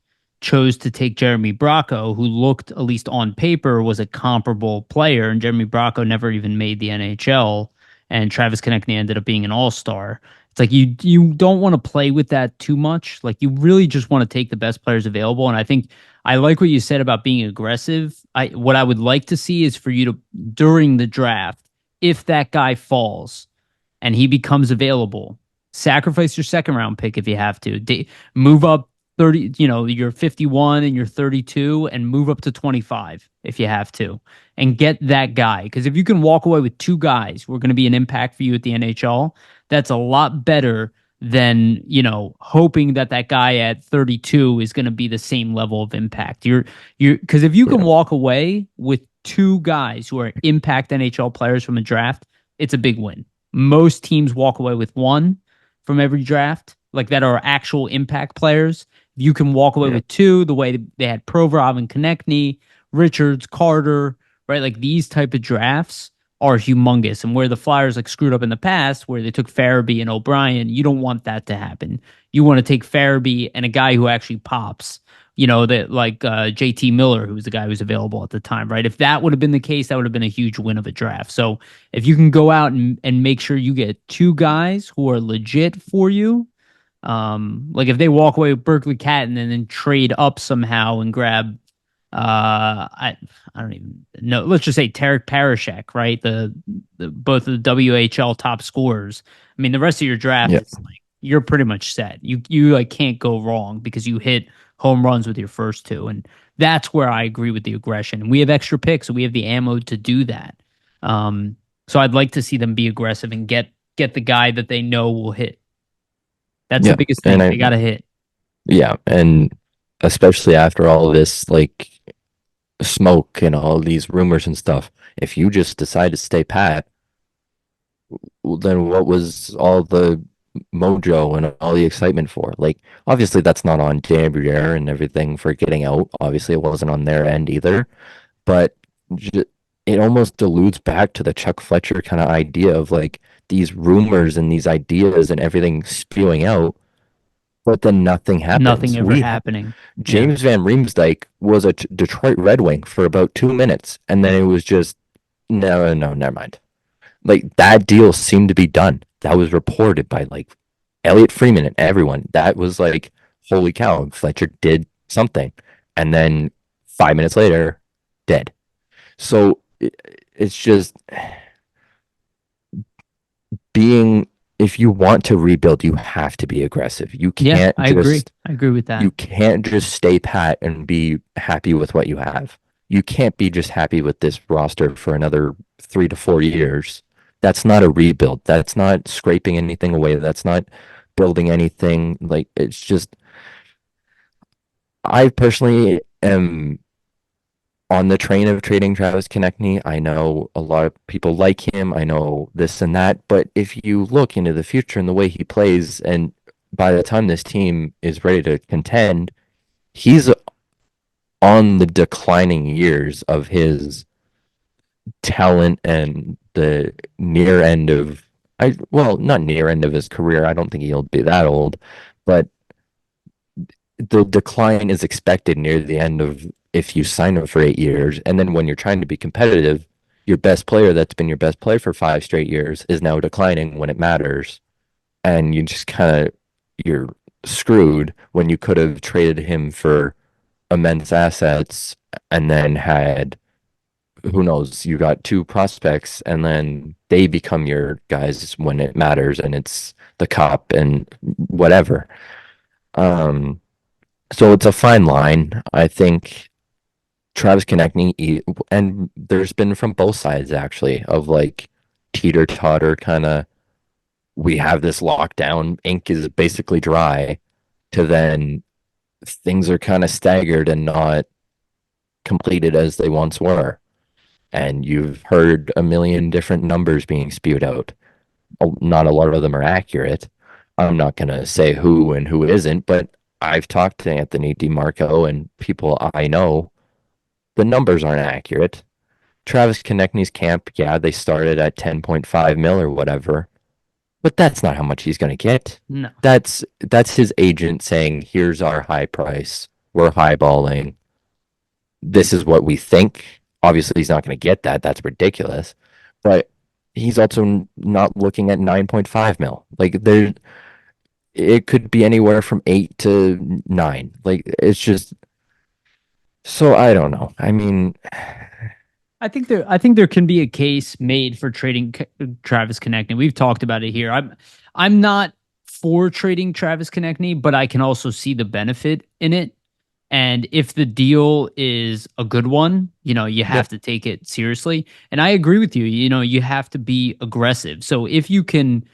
chose to take Jamey Baskow, who looked, at least on paper, was a comparable player. And Jamey Baskow never even made the NHL. And Travis Konechny ended up being an all-star. It's like you don't want to play with that too much. Like you really just want to take the best players available. And I think I like what you said about being aggressive. What I would like to see is for you to during the draft, if that guy falls and he becomes available, sacrifice your second round pick if you have to. Move up 30, you're 51 and you're 32 and move up to 25 if you have to and get that guy. Because if you can walk away with two guys who are going to be an impact for you at the NHL, that's a lot better than, hoping that that guy at 32 is going to be the same level of impact. Because if you can Yeah. walk away with two guys who are impact NHL players from a draft, it's a big win. Most teams walk away with one from every draft, like that are actual impact players. You can walk away Yeah. with two, the way they had Provorov and Konechny, Richards, Carter, right? Like these type of drafts are humongous. And where the Flyers like screwed up in the past, where they took Farabee and O'Brien, you don't want that to happen. You want to take Farabee and a guy who actually pops. That like JT Miller, who was the guy who was available at the time, right? If that would have been the case, that would have been a huge win of a draft. So if you can go out and make sure you get two guys who are legit for you, like if they walk away with Berkeley Catton and then trade up somehow and grab I don't even know. Let's just say Tarek Parashek, right? The both of the WHL top scorers. I mean, the rest of your draft Yeah. is like you're pretty much set. You like can't go wrong because you hit home runs with your first two. And that's where I agree with the aggression. We have extra picks, so we have the ammo to do that. So I'd like to see them be aggressive and get the guy that they know will hit. That's the biggest thing. They got to hit. Yeah, and especially after all this like smoke and all these rumors and stuff, if you just decide to stay pat, then what was all the mojo and all the excitement for? Like, obviously that's not on Jamey and everything for getting out. Obviously it wasn't on their end either, but it almost alludes back to the Chuck Fletcher kind of idea of like these rumors and these ideas and everything spewing out, but then nothing happens. Nothing ever happening. James Van Riemsdyk was a Detroit Red Wing for about 2 minutes, and then it was just no, never mind. Like that deal seemed to be done. That was reported by like Elliot Freeman and everyone. That was like, holy cow, Fletcher did something, and then 5 minutes later, dead. So it's just if you want to rebuild, you have to be aggressive. You can't. I agree. I agree with that. You can't just stay pat and be happy with what you have. You can't be just happy with this roster for another 3 to 4 years. That's not a rebuild. That's not scraping anything away. That's not building anything. Like, it's just, I personally am on the train of trading Travis Konechny. I know a lot of people like him. I know this and that. But if you look into the future and the way he plays, and by the time this team is ready to contend, he's on the declining years of his talent and the near end of, not near end of his career. I don't think he'll be that old, but the decline is expected near the end of, if you sign him for 8 years, and then when you're trying to be competitive, your best player that's been your best player for 5 straight years is now declining when it matters, and you just you're screwed when you could have traded him for immense assets and then had, who knows, you got 2 prospects and then they become your guys when it matters and it's the cup and whatever. So it's a fine line. I think Travis Konechny, and there's been from both sides actually, of like teeter-totter kind of, we have this lockdown, ink is basically dry, to then things are kind of staggered and not completed as they once were. And you've heard a million different numbers being spewed out. Not a lot of them are accurate. I'm not going to say who and who isn't, but I've talked to Anthony DeMarco and people I know. The numbers aren't accurate. Travis Konechny's camp, yeah, they started at 10.5 mil or whatever, but that's not how much he's going to get. No. That's his agent saying, here's our high price. We're highballing. This is what we think. Obviously, he's not going to get that. That's ridiculous. But he's also not looking at 9.5 mil. Like, it could be anywhere from 8 to 9. Like, it's just, so I don't know. I mean, I think there can be a case made for trading Travis Konechny. We've talked about it here. I'm not for trading Travis Konechny, but I can also see the benefit in it. And if the deal is a good one, you have to take it seriously. And I agree with you. You have to be aggressive. So if you can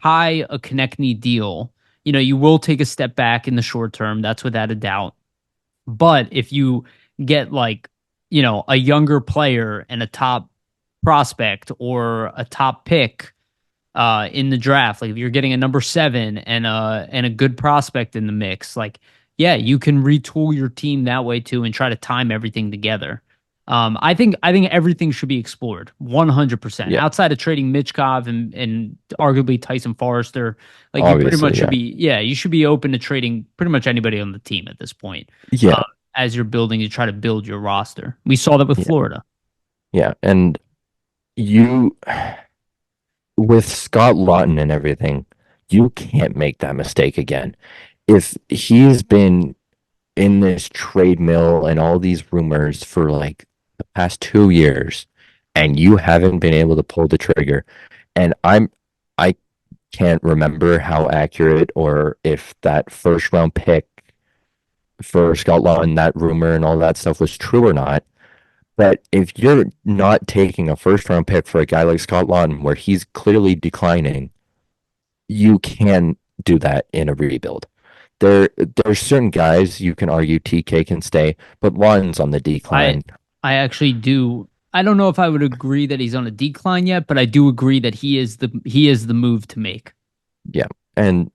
tie a Konechny deal, you will take a step back in the short term. That's without a doubt. But if you get like, a younger player and a top prospect or a top pick in the draft, like if you're getting a number 7 and a good prospect in the mix, like, yeah, you can retool your team that way too and try to time everything together. I think everything should be explored 100%. Yeah. Outside of trading Michkov and arguably Tyson Forrester, like obviously, you pretty much should be, you should be open to trading pretty much anybody on the team at this point. Yeah. As you're building, you try to build your roster. We saw that with Florida. Yeah, and with Scott Lawton and everything, you can't make that mistake again. If he's been in this trade mill and all these rumors for like the past 2 years, and you haven't been able to pull the trigger, and I can't remember how accurate or if that first round pick for Scott Law, that rumor and all that stuff was true or not. But if you're not taking a first round pick for a guy like Scott Lawton, where he's clearly declining, you can do that in a rebuild. There's certain guys you can argue TK can stay, but Lawton's on the I decline. I actually do. I don't know if I would agree that he's on a decline yet, but I do agree that he is the move to make Yeah. And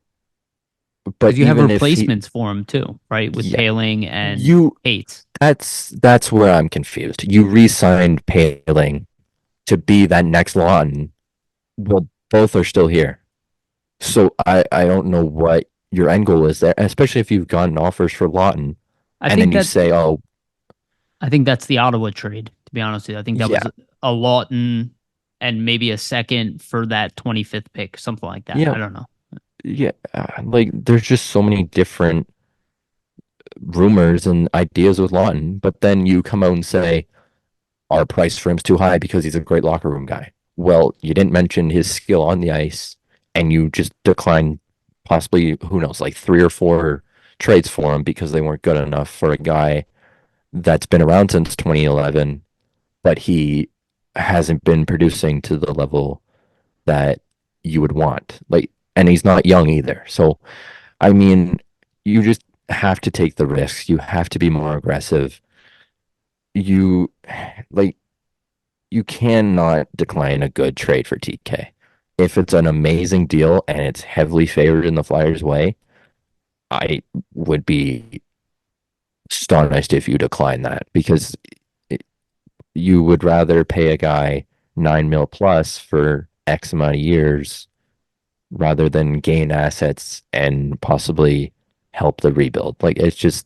because but you have even if he replacements for him too, right? With yeah, Paling and you Hates. that's where I'm confused. You re-signed Paling to be that next Lawton. Well, both are still here. So I don't know what your end goal is there, especially if you've gotten offers for Lawton I and then think you that say, oh, I think that's the Ottawa trade. To be honest with you, I think that yeah, was a Lawton and maybe a second for that 25th pick, something like that. yeah, I don't know. yeah. Like there's just so many different rumors and ideas with Lawton, but then you come out and say our price for him's too high because he's a great locker room guy. Well, you didn't mention his skill on the ice, and you just declined possibly, who knows, like 3 or 4 trades for him because they weren't good enough for a guy that's been around since 2011, but he hasn't been producing to the level that you would want. Like, and he's not young either. So, I mean, you just have to take the risks. You have to be more aggressive. You like you cannot decline a good trade for TK. If it's an amazing deal and it's heavily favored in the Flyers' way, I would be astonished if you decline that because you would rather pay a guy 9 mil plus for X amount of years rather than gain assets and possibly help the rebuild. Like it's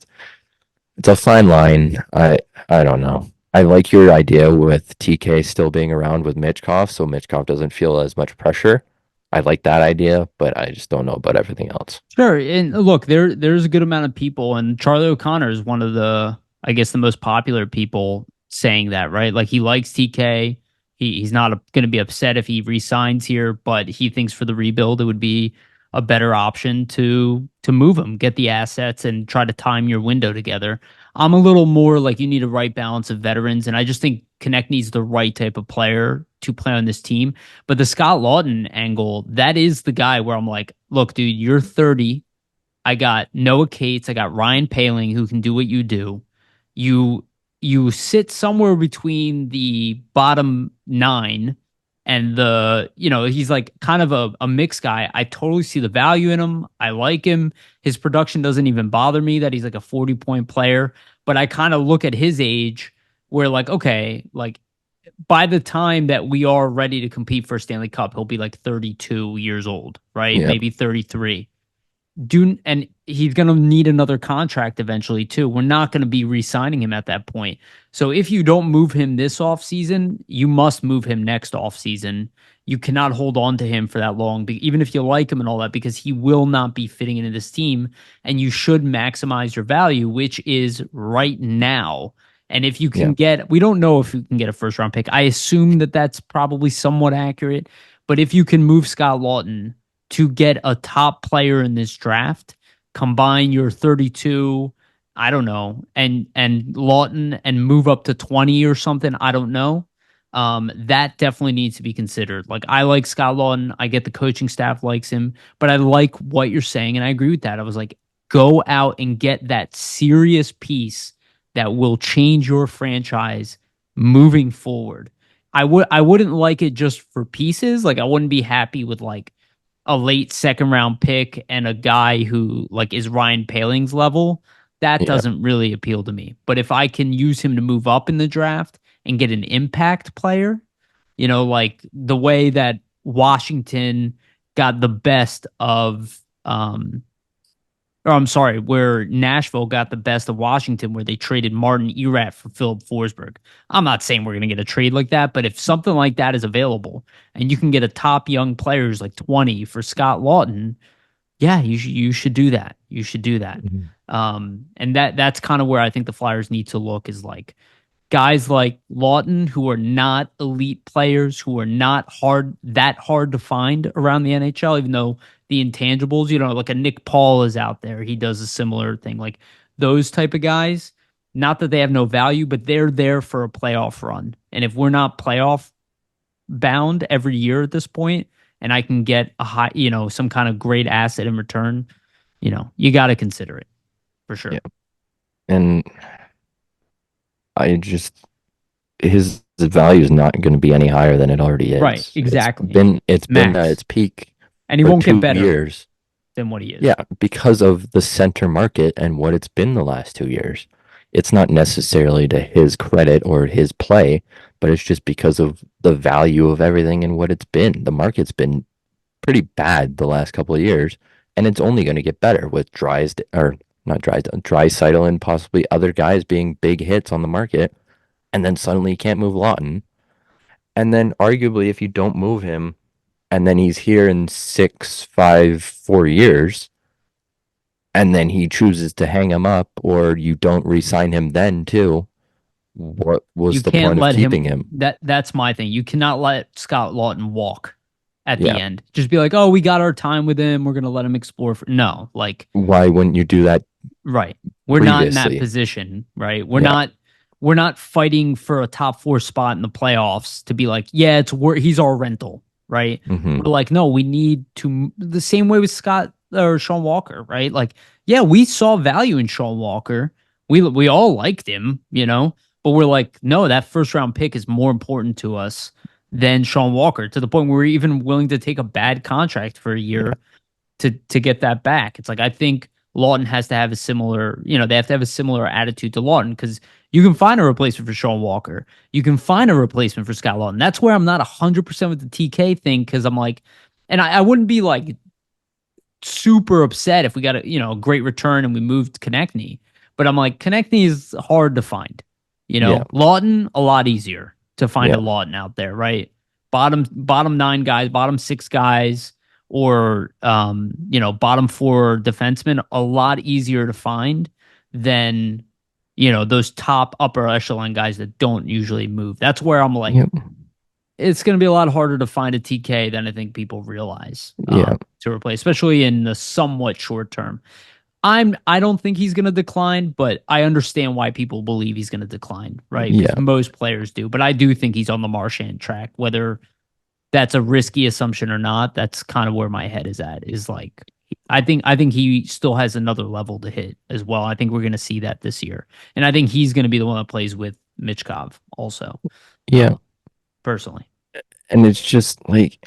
a fine line. I don't know. I like your idea with TK still being around with Michkov, so Michkov doesn't feel as much pressure. I like that idea, but I just don't know about everything else. Sure. And look, there's a good amount of people, and Charlie O'Connor is one of the, I guess, the most popular people saying that, right? Like he likes TK. He's not going to be upset if he resigns here, but he thinks for the rebuild it would be a better option to move him, get the assets, and try to time your window together. I'm a little more like you need a right balance of veterans, and I just think Connect needs the right type of player to play on this team. But the Scott Lawton angle, that is the guy where I'm like, look, dude, you're 30. I got Noah Cates. I got Ryan Paling who can do what you do. You you sit somewhere between the bottom nine and he's like kind of a mixed guy. I totally see the value in him. I like him. His production doesn't even bother me that he's like a 40-point player. But I kind of look at his age where like, okay, like by the time that we are ready to compete for a Stanley Cup, he'll be like 32 years old, right? Yeah, Maybe 33. And he's going to need another contract eventually too. We're not going to be re-signing him at that point. So if you don't move him this offseason, you must move him next offseason. You cannot hold on to him for that long, even if you like him and all that, because he will not be fitting into this team. And you should maximize your value, which is right now. And if you yeah, can get, we don't know if you can get a first round pick. I assume that that's probably somewhat accurate. But if you can move Scott Lawton to get a top player in this draft, combine your 32, I don't know, and Lawton and move up to 20 or something, I don't know. That definitely needs to be considered. Like I like Scott Lawton, I get the coaching staff likes him, but I like what you're saying and I agree with that. I was like, go out and get that serious piece that will change your franchise moving forward. I wouldn't like it just for pieces. Like I wouldn't be happy with like a late second round pick and a guy who like is Ryan Paling's level. That yeah, doesn't really appeal to me. But if I can use him to move up in the draft and get an impact player, like the way that Washington got the best of or I'm sorry, where Nashville got the best of Washington, where they traded Martin Erat for Philip Forsberg. I'm not saying we're going to get a trade like that, but if something like that is available and you can get a top young players like 20 for Scott Lawton, yeah, you should do that. You should do that. mhm, And that's kind of where I think the Flyers need to look is like guys like Lawton who are not elite players, who are not hard to find around the NHL, even though the intangibles, like a Nick Paul is out there. He does a similar thing. Like those type of guys, not that they have no value, but they're there for a playoff run. And if we're not playoff bound every year at this point, and I can get a high, some kind of great asset in return, you got to consider it for sure. Yeah. And his value is not going to be any higher than it already is. Right, exactly. It's been at its peak, and he won't get better years than what he is. Yeah, because of the center market and what it's been the last 2 years. It's not necessarily to his credit or his play, but it's just because of the value of everything and what it's been. The market's been pretty bad the last couple of years, and it's only going to get better with Draisaitl and possibly other guys being big hits on the market, and then suddenly you can't move Lawton. And then arguably if you don't move him, and then he's here in 6, 5, 4 years, and then he chooses to hang him up, or you don't re-sign him then too, what was the point of keeping him? That's my thing. You cannot let Scott Lawton walk at the end. Just be like, oh, we got our time with him. We're going to let him explore. No, like. Why wouldn't you do that? Right. We're not in that position, right? We're not fighting for a top 4 spot in the playoffs to be like, yeah, he's our rental, right? Mm-hmm. We're like, no, we need to, the same way with Scott or Sean Walker, right? Like, yeah, we saw value in Sean Walker. We all liked him, but we're like, no, that first round pick is more important to us than Sean Walker, to the point where we're even willing to take a bad contract for a year to get that back. It's like, I think Lawton has to have a similar, they have to have a similar attitude to Lawton, because you can find a replacement for Sean Walker. You can find a replacement for Scott Lawton. That's where I'm not 100% with the TK thing, because I'm like, and I wouldn't be like super upset if we got a great return and we moved Konechny, but I'm like, Konechny is hard to find. Lawton, a lot easier to find a Lawton out there, right? Bottom 9 guys, bottom 6 guys, or bottom 4 defensemen, a lot easier to find than those top upper echelon guys that don't usually move. That's where I'm like, it's going to be a lot harder to find a TK than I think people realize to replace, especially in the somewhat short term. I don't think he's going to decline, but I understand why people believe he's going to decline, right? Yeah. Most players do, but I do think he's on the Marchand track. Whether that's a risky assumption or not, that's kind of where my head is at. Is like, I think he still has another level to hit as well. I think we're going to see that this year, and I think he's going to be the one that plays with Michkov also. Yeah, personally, and it's just like,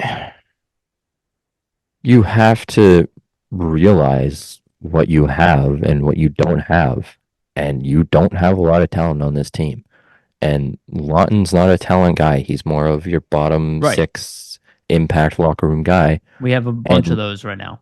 you have to realize what you have and what you don't have, and you don't have a lot of talent on this team. And Lawton's not a talent guy. He's more of your bottom 6 impact locker room guy. We have a bunch of those right now.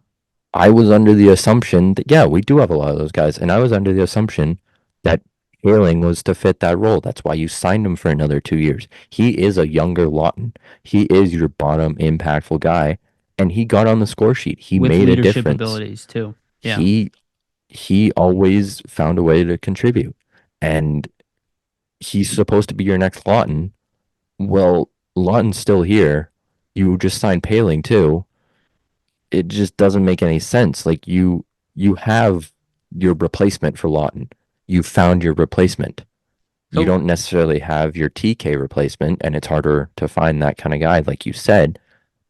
I was under the assumption that, we do have a lot of those guys. And I was under the assumption that Hailing was to fit that role. That's why you signed him for another 2 years. He is a younger Lawton. He is your bottom impactful guy. And he got on the score sheet. He with made a leadership difference. Abilities too. Yeah. He always found a way to contribute. And he's supposed to be your next Lawton. Well, Lawton's still here. You just signed Paling too. It just doesn't make any sense. Like, you have your replacement for Lawton. You found your replacement. You don't necessarily have your TK replacement, and it's harder to find that kind of guy, like you said.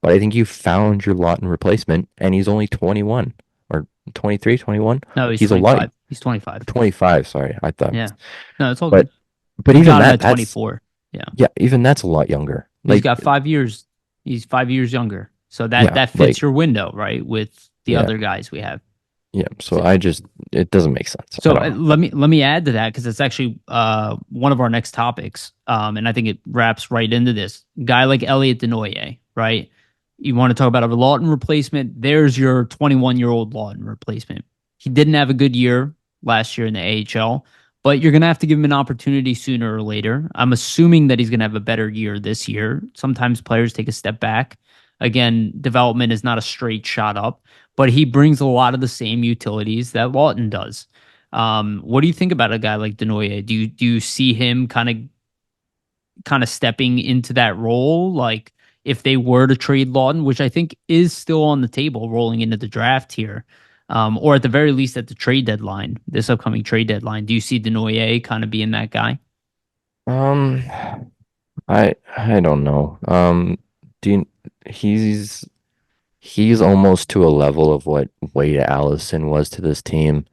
But I think you found your Lawton replacement, and he's only 21 or 23, 21. No, he's 25. He's 25. 25, sorry. I thought. Yeah. No, it's all good. But even that's 24. Yeah. Yeah, even that's a lot younger. He's got 5 years. He's 5 years younger. So that fits your window, right? With the other guys we have. Yeah. So it doesn't make sense. So let me add to that, because it's actually one of our next topics. And I think it wraps right into this. Guy like Elliot Denoyer, right? You want to talk about a Lawton replacement? There's your 21-year-old Lawton replacement. He didn't have a good year last year in the AHL, but you're going to have to give him an opportunity sooner or later. I'm assuming that he's going to have a better year this year. Sometimes players take a step back. Again, development is not a straight shot up, but he brings a lot of the same utilities that Lawton does. What do you think about a guy like Denoyer? Do you see him kind of stepping into that role? Like, if they were to trade Lawton, which I think is still on the table rolling into the draft here, or at the very least at the trade deadline, this upcoming trade deadline. Do you see Denoyer kind of being that guy? Um, I don't know. Do you, he's he's almost to a level of what Wade Allison was to this team.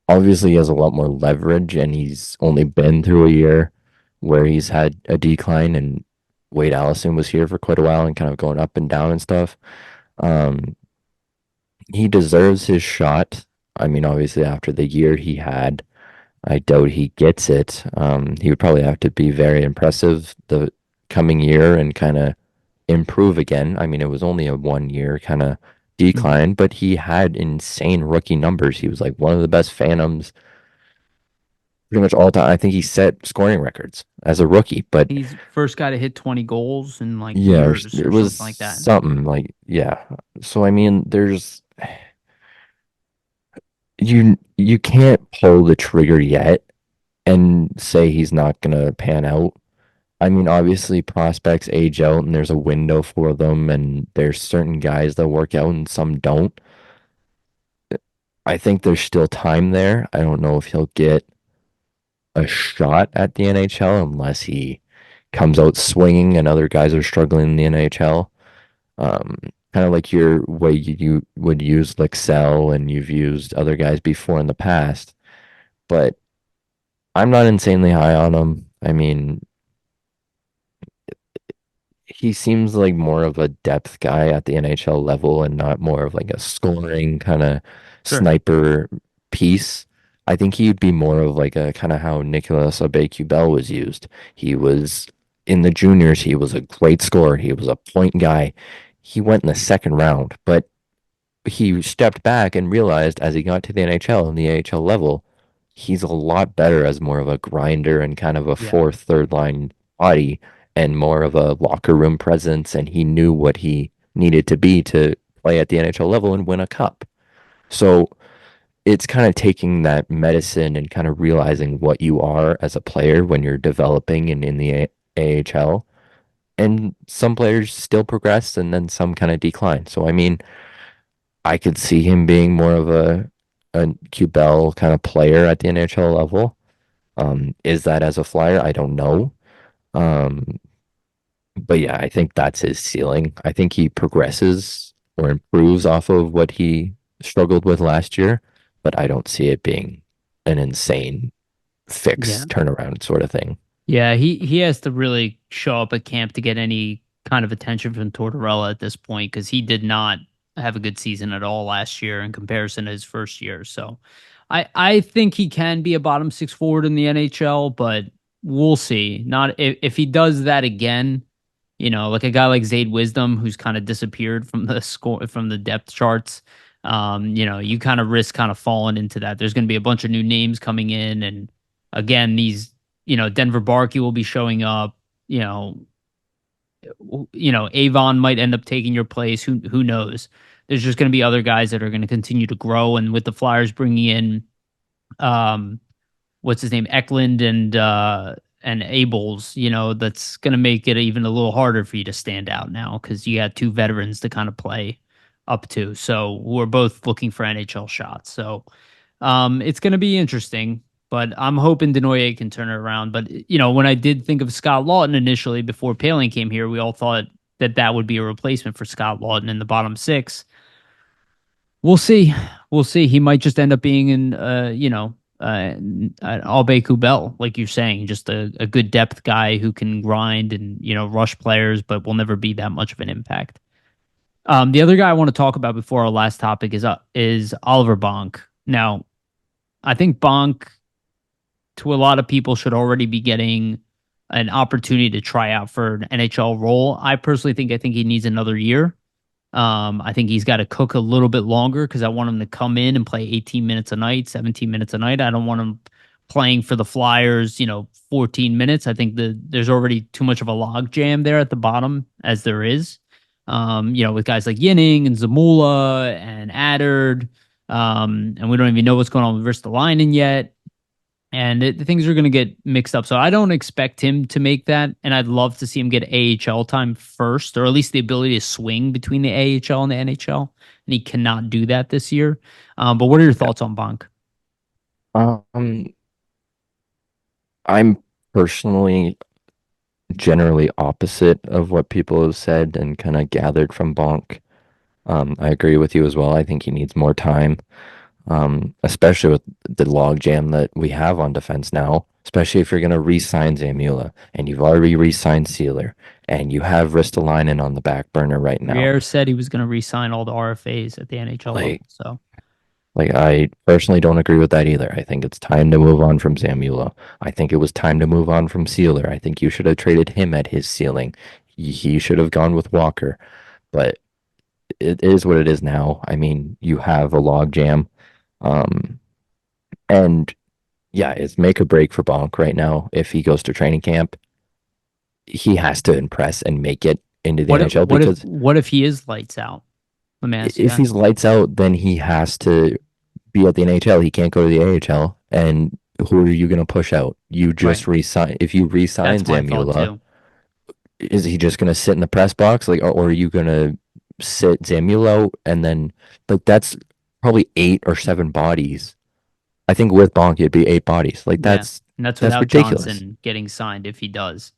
Obviously, he has a lot more leverage, and he's only been through a year where he's had a decline, and Wade Allison was here for quite a while and kind of going up and down and stuff. Um, he deserves his shot. I mean, obviously, after the year he had, I doubt he gets it. He would probably have to be very impressive the coming year and kind of improve again. I mean, it was only a 1 year kind of Mhm. decline, but he had insane rookie numbers. He was like one of the best phantoms pretty much all time. I think he set scoring records as a rookie, but He's first guy to hit 20 goals in like yeah, years it or was something like that. something like, yeah. So I mean, you can't pull the trigger yet and say he's not gonna pan out. I mean, obviously prospects age out and there's a window for them and there's certain guys that work out and some don't. I think there's still time there. I don't know if he'll get a shot at the NHL unless he comes out swinging and other guys are struggling in the NHL. Um, Kind of like your way you would use Lexell and you've used other guys before in the past. But I'm not insanely high on him. I mean, he seems like more of a depth guy at the NHL level and not more of like a scoring kind of Sure. sniper piece. I think he'd be more of like a kind of how Nicolas Aube-Kubel was used. He was in the juniors, he was a great scorer. He was a point guy. He went in the second round, but he stepped back and realized as he got to the NHL and the AHL level, he's a lot better as more of a grinder and kind of a Yeah. fourth, third line body and more of a locker room presence. And he knew what he needed to be to play at the NHL level and win a cup. So it's kind of taking that medicine and kind of realizing what you are as a player when you're developing and in the AHL. And some players still progress and then some kind of decline. So, I mean, I could see him being more of a QBell kind of player at the NHL level. Is that as a flyer? I don't know. Um, but yeah, I think that's his ceiling. I think he progresses or improves off of what he struggled with last year, but I don't see it being an insane fix Yeah. turnaround sort of thing. Yeah, he has to really show up at camp to get any kind of attention from Tortorella at this point because he did not have a good season at all last year in comparison to his first year. So I think he can be a bottom six forward in the NHL, but we'll see. Not if he does that again, like a guy like Zayd Wisdom who's kind of disappeared from the score from the depth charts. You kind of risk kind of falling into that. There's going to be a bunch of new names coming in, and again, these Denver Barkey will be showing up. You know, Avon might end up taking your place. Who knows? There's just going to be other guys that are going to continue to grow, and with the Flyers bringing in, um, what's his name, Eklund and Abels, that's going to make it even a little harder for you to stand out now because you got two veterans to kind of play up to. So we're both looking for NHL shots. So it's going to be interesting, but I'm hoping Denoyer can turn it around. But when I did think of Scott Lawton initially before Paling came here, we all thought that that would be a replacement for Scott Lawton in the bottom six. We'll see. We'll see. He might just end up being in, an Albe Kubel, like you're saying, just a good depth guy who can grind and rush players, but will never be that much of an impact. The other guy I want to talk about before our last topic is Oliver Bonk. Now, I think Bonk, to a lot of people, should already be getting an opportunity to try out for an NHL role. I think he needs another year. I think he's got to cook a little bit longer because I want him to come in and play 18 minutes a night, 17 minutes a night. I don't want him playing for the Flyers, 14 minutes. I think there's already too much of a log jam there at the bottom as there is. With guys like Yinning and Zamula and Addard. And we don't even know what's going on with Ristolainen yet. and things are going to get mixed up. So I don't expect him to make that, and I'd love to see him get AHL time first, or at least the ability to swing between the AHL and the NHL. And he cannot do that this year. But what are your thoughts on Bonk? Um, I'm personally generally opposite of what people have said and kind of gathered from Bonk. I agree with you as well. I think he needs more time, especially with the logjam that we have on defense now, especially if you're going to re-sign Zamula and you've already re-signed Sealer and you have Ristolainen on the back burner right now. Briere said he was going to re-sign all the RFAs at the NHL level. Like, So like I personally don't agree with that either. I think it's time to move on from Zamula. I think it was time to move on from Sealer. I think you should have traded him at his ceiling. He should have gone with Walker, but it is what it is now. I mean, you have a log jam. And yeah, it's make or break for Bonk right now. If he goes to training camp, he has to impress and make it into the NHL because what if he is lights out? Let me ask you if that. he's lights out, then he has to be at the NHL. He can't go to the AHL. And who are you going to push out? You just resign. If you resign That's my thought Zamula, too. is he just going to sit in the press box? Like, or are you going to sit Zamula out and then like that's probably 8 or 7 bodies. I think with Bonk it'd be 8 bodies. Like Yeah. And that's that's without ridiculous. Johnson getting signed if he does.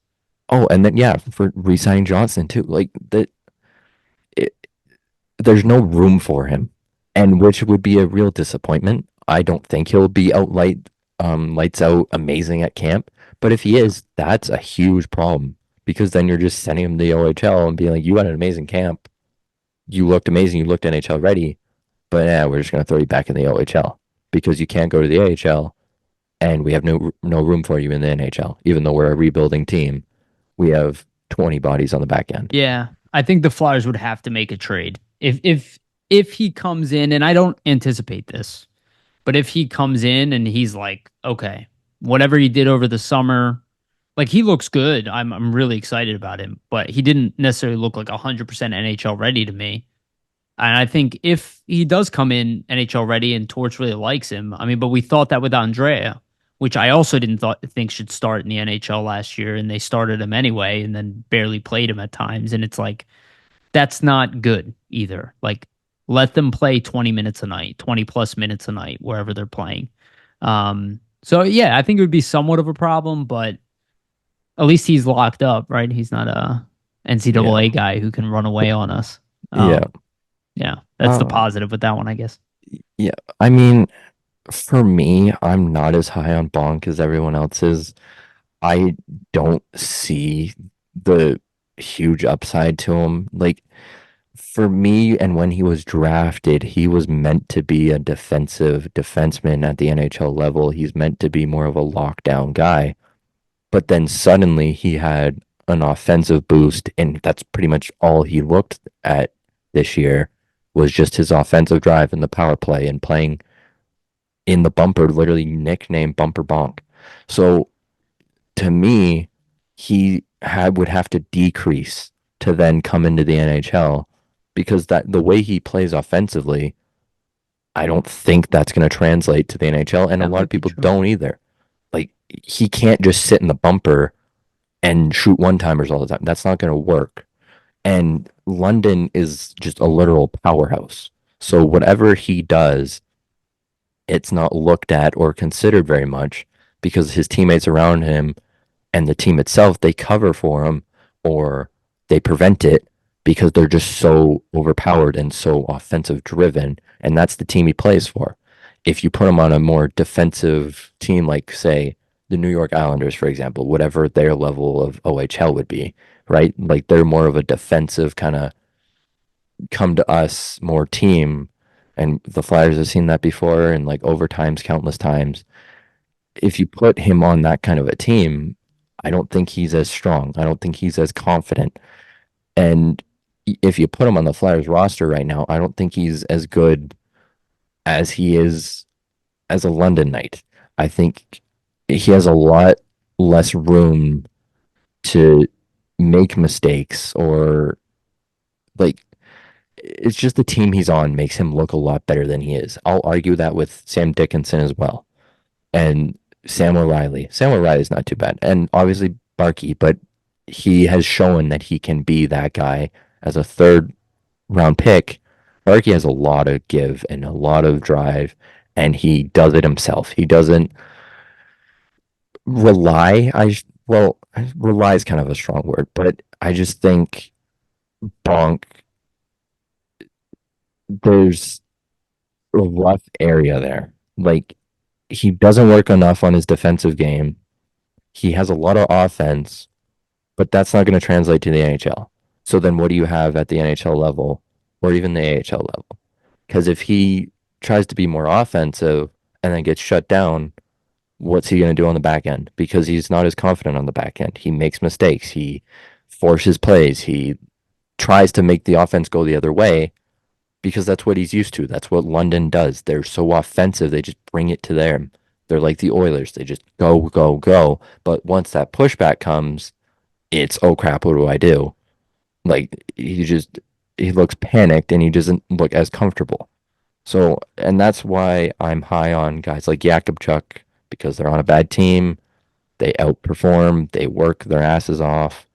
Oh, and then yeah, for re-signing Johnson too. Like that, it, there's no room for him, and which would be a real disappointment. I don't think he'll be lights out amazing at camp. But if he is, that's a huge problem because then you're just sending him to the OHL and being like, you had an amazing camp, you looked amazing, you looked NHL ready, but yeah, we're just gonna throw you back in the OHL because you can't go to the AHL, and we have no room for you in the NHL, even though we're a rebuilding team. We have 20 bodies on the back end. Yeah. I think the Flyers would have to make a trade. If he comes in, and I don't anticipate this, but if he comes in and he's like, okay, whatever he did over the summer, like he looks good. I'm really excited about him, but he didn't necessarily look like 100% NHL ready to me. And I think if he does come in NHL ready and Torch really likes him, I mean, but we thought that with Andrea, which I also didn't think should start in the NHL last year, and they started him anyway, and then barely played him at times, and it's like that's not good either. Like let them play 20 minutes a night, 20 plus minutes a night wherever they're playing. So yeah, I think it would be somewhat of a problem, but at least he's locked up, right? He's not a NCAA guy who can run away on us. Yeah. Yeah, that's the positive with that one, I guess. Yeah. I mean, for me, I'm not as high on Bonk as everyone else is. I don't see the huge upside to him. Like for me, and when he was drafted, he was meant to be a defensive defenseman at the NHL level. He's meant to be more of a lockdown guy. But then suddenly he had an offensive boost, and that's pretty much all he looked at this year was just his offensive drive in the power play and playing in the bumper, literally nicknamed Bumper Bonk. So to me, would have to decrease to then come into the NHL because that the way he plays offensively, I don't think that's going to translate to the NHL, and a lot of people don't either. Like he can't just sit in the bumper and shoot one-timers all the time. That's not going to work. And London is just a literal powerhouse. So whatever he does, it's not looked at or considered very much because his teammates around him and the team itself, they cover for him or they prevent it because they're just so overpowered and so offensive driven. And that's the team he plays for. If you put him on a more defensive team, like say the New York Islanders, for example, whatever their level of OHL would be, right? Like they're more of a defensive kind of come to us more team. And the Flyers have seen that before and like overtimes, countless times. If you put him on that kind of a team, I don't think he's as strong. I don't think he's as confident. And if you put him on the Flyers roster right now, I don't think he's as good as he is as a London Knight. I think he has a lot less room to make mistakes or like it's just the team he's on makes him look a lot better than he is. I'll argue that with Sam Dickinson as well. And Samuel Riley. Samuel Riley's not too bad. And obviously Barkey, but he has shown that he can be that guy as a third round pick. Barkey has a lot of give and a lot of drive, and he does it himself. He doesn't rely. Well, rely is kind of a strong word, but I just think Bonk, there's a rough area there. Like he doesn't work enough on his defensive game. He has a lot of offense, but that's not going to translate to the NHL. So then what do you have at the NHL level or even the AHL level? Because if he tries to be more offensive and then gets shut down, what's he going to do on the back end? Because he's not as confident on the back end. He makes mistakes. He forces plays. He tries to make the offense go the other way because that's what he's used to. That's what London does. They're so offensive, they just bring it to them. They're like the Oilers. They just go, go, go. But once that pushback comes, it's, oh crap, what do I do? Like he looks panicked and he doesn't look as comfortable. So, and that's why I'm high on guys like Yakubchuk because they're on a bad team. They outperform, they work their asses off.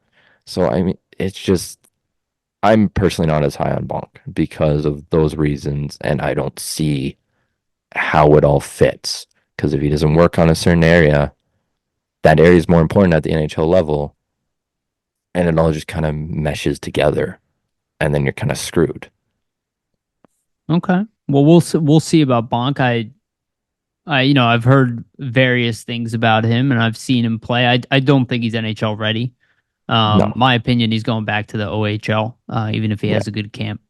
So, I mean, it's just, I'm personally not as high on Bonk because of those reasons, and I don't see how it all fits. Because if he doesn't work on a certain area, that area is more important at the NHL level, and it all just kind of meshes together, and then you're kind of screwed. Okay. Well, we'll see about Bonk. I've heard various things about him and I've seen him play. I don't think he's NHL ready. No, My opinion, he's going back to the OHL, even if he yeah, has a good camp.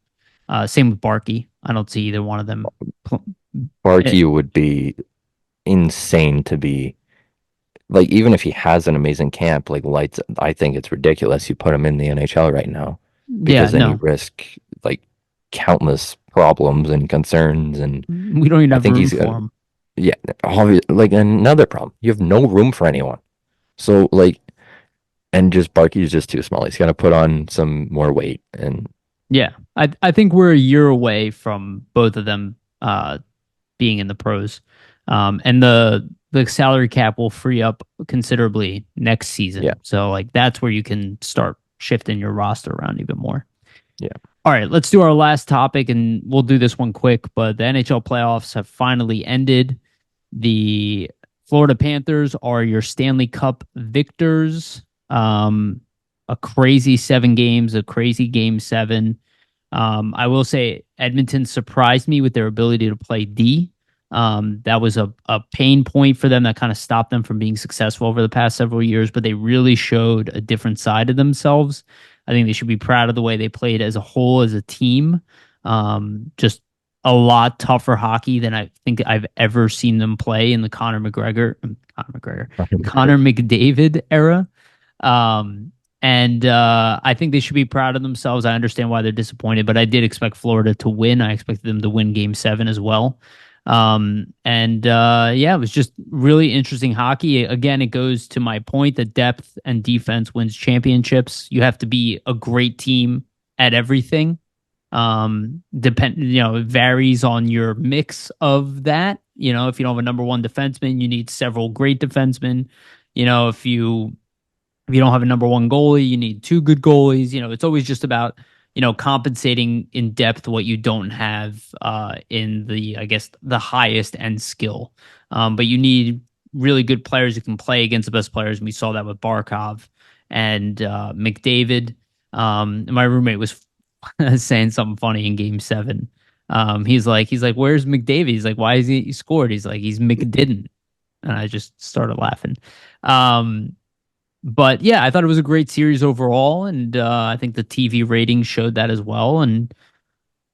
Same with Barkey. I don't see either one of them. Eh, Barkey would be insane to be like, even if he has an amazing camp, like lights, I think it's ridiculous you put him in the NHL right now Yeah, because then you no, risk like countless problems and concerns. And we don't even I have think room he's, for him. yeah, obvious, like another problem. You have no room for anyone. So, like, and just Barkey is just too small. He's got to put on some more weight. And Yeah, I think we're a year away from both of them being in the pros, and the salary cap will free up considerably next yeah, season. So like that's where you can start shifting your roster around even more. yeah. All right, let's do our last topic, and we'll do this one quick. But the NHL playoffs have finally ended. The Florida Panthers are your Stanley Cup victors. A crazy 7 games, a crazy game 7. I will say Edmonton surprised me with their ability to play D. That was a pain point for them that kind of stopped them from being successful over the past several years, but they really showed a different side of themselves. I think they should be proud of the way they played as a whole, as a team. Just a lot tougher hockey than I think I've ever seen them play in the Connor McDavid era. And I think they should be proud of themselves. I understand why they're disappointed, but I did expect Florida to win. I expected them to win game 7 as well. Yeah, it was just really interesting hockey. Again, it goes to my point that depth and defense wins championships. You have to be a great team at everything. It varies on your mix of that. If you don't have a number one defenseman, you need several great defensemen. If you don't have a number one goalie, you need 2 good goalies. It's always just about, compensating in depth what you don't have in I guess, the highest end skill. But you need really good players who can play against the best players. And we saw that with Barkov and McDavid. My roommate was saying something funny in game 7. He's like, where's McDavid? He's like, why is he scored? He's like, he's McDidn't. And I just started laughing. But yeah, I thought it was a great series overall, and I think the TV ratings showed that as well. And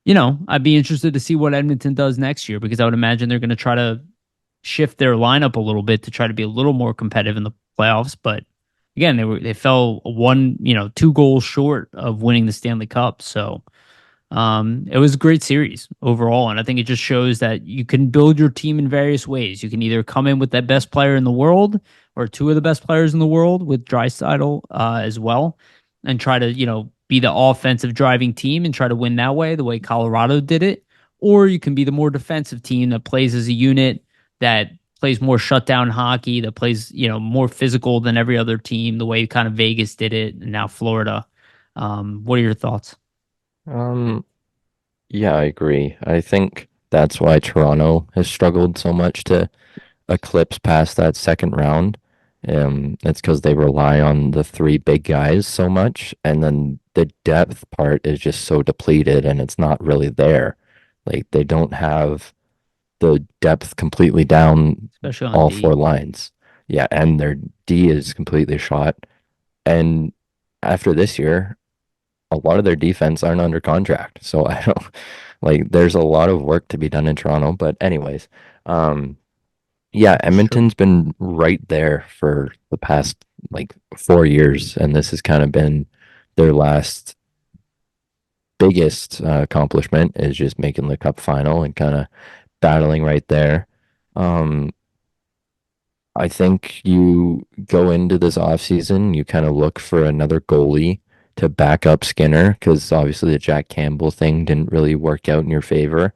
I'd be interested to see what Edmonton does next year because I would imagine they're going to try to shift their lineup a little bit to try to be a little more competitive in the playoffs. But again, they fell 2 goals short of winning the Stanley Cup. So it was a great series overall, and I think it just shows that you can build your team in various ways. You can either come in with that best player in the world or 2 of the best players in the world with Draisaitl as well, and try to be the offensive driving team and try to win that way, the way Colorado did it. Or you can be the more defensive team that plays as a unit, that plays more shutdown hockey, that plays, more physical than every other team, the way kind of Vegas did it, and now Florida. What are your thoughts? Um, yeah, I agree. I think that's why Toronto has struggled so much to eclipse past that second round. It's because they rely on the three big guys so much, and then the depth part is just so depleted, and it's not really there. Like they don't have the depth completely down Especially on all four D. lines. Yeah, and their D is completely shot. And after this year, a lot of their defense aren't under contract. So I don't like there's a lot of work to be done in Toronto. But anyways, um, yeah, It's true. Edmonton's been right there for the past like 4 years, and this has kind of been their last biggest accomplishment is just making the cup final and kind of battling right there. Um, I think you go into this offseason, you kind of look for another goalie to back up Skinner because obviously the Jack Campbell thing didn't really work out in your favor.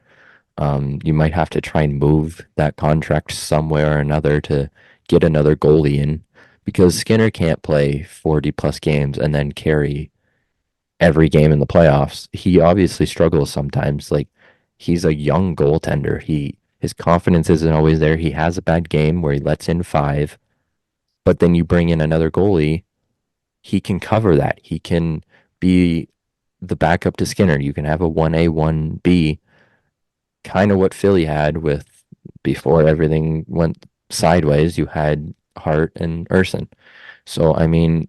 You might have to try and move that contract somewhere or another to get another goalie in because Skinner can't play 40 plus games and then carry every game in the playoffs. He obviously struggles sometimes. Like he's a young goaltender. His confidence isn't always there. He has a bad game where he lets in five, but then you bring in another goalie, he can cover that. He can be the backup to Skinner. You can have a 1A, 1B, kind of what Philly had with before everything went sideways. You had Hart and Urson. So, I mean,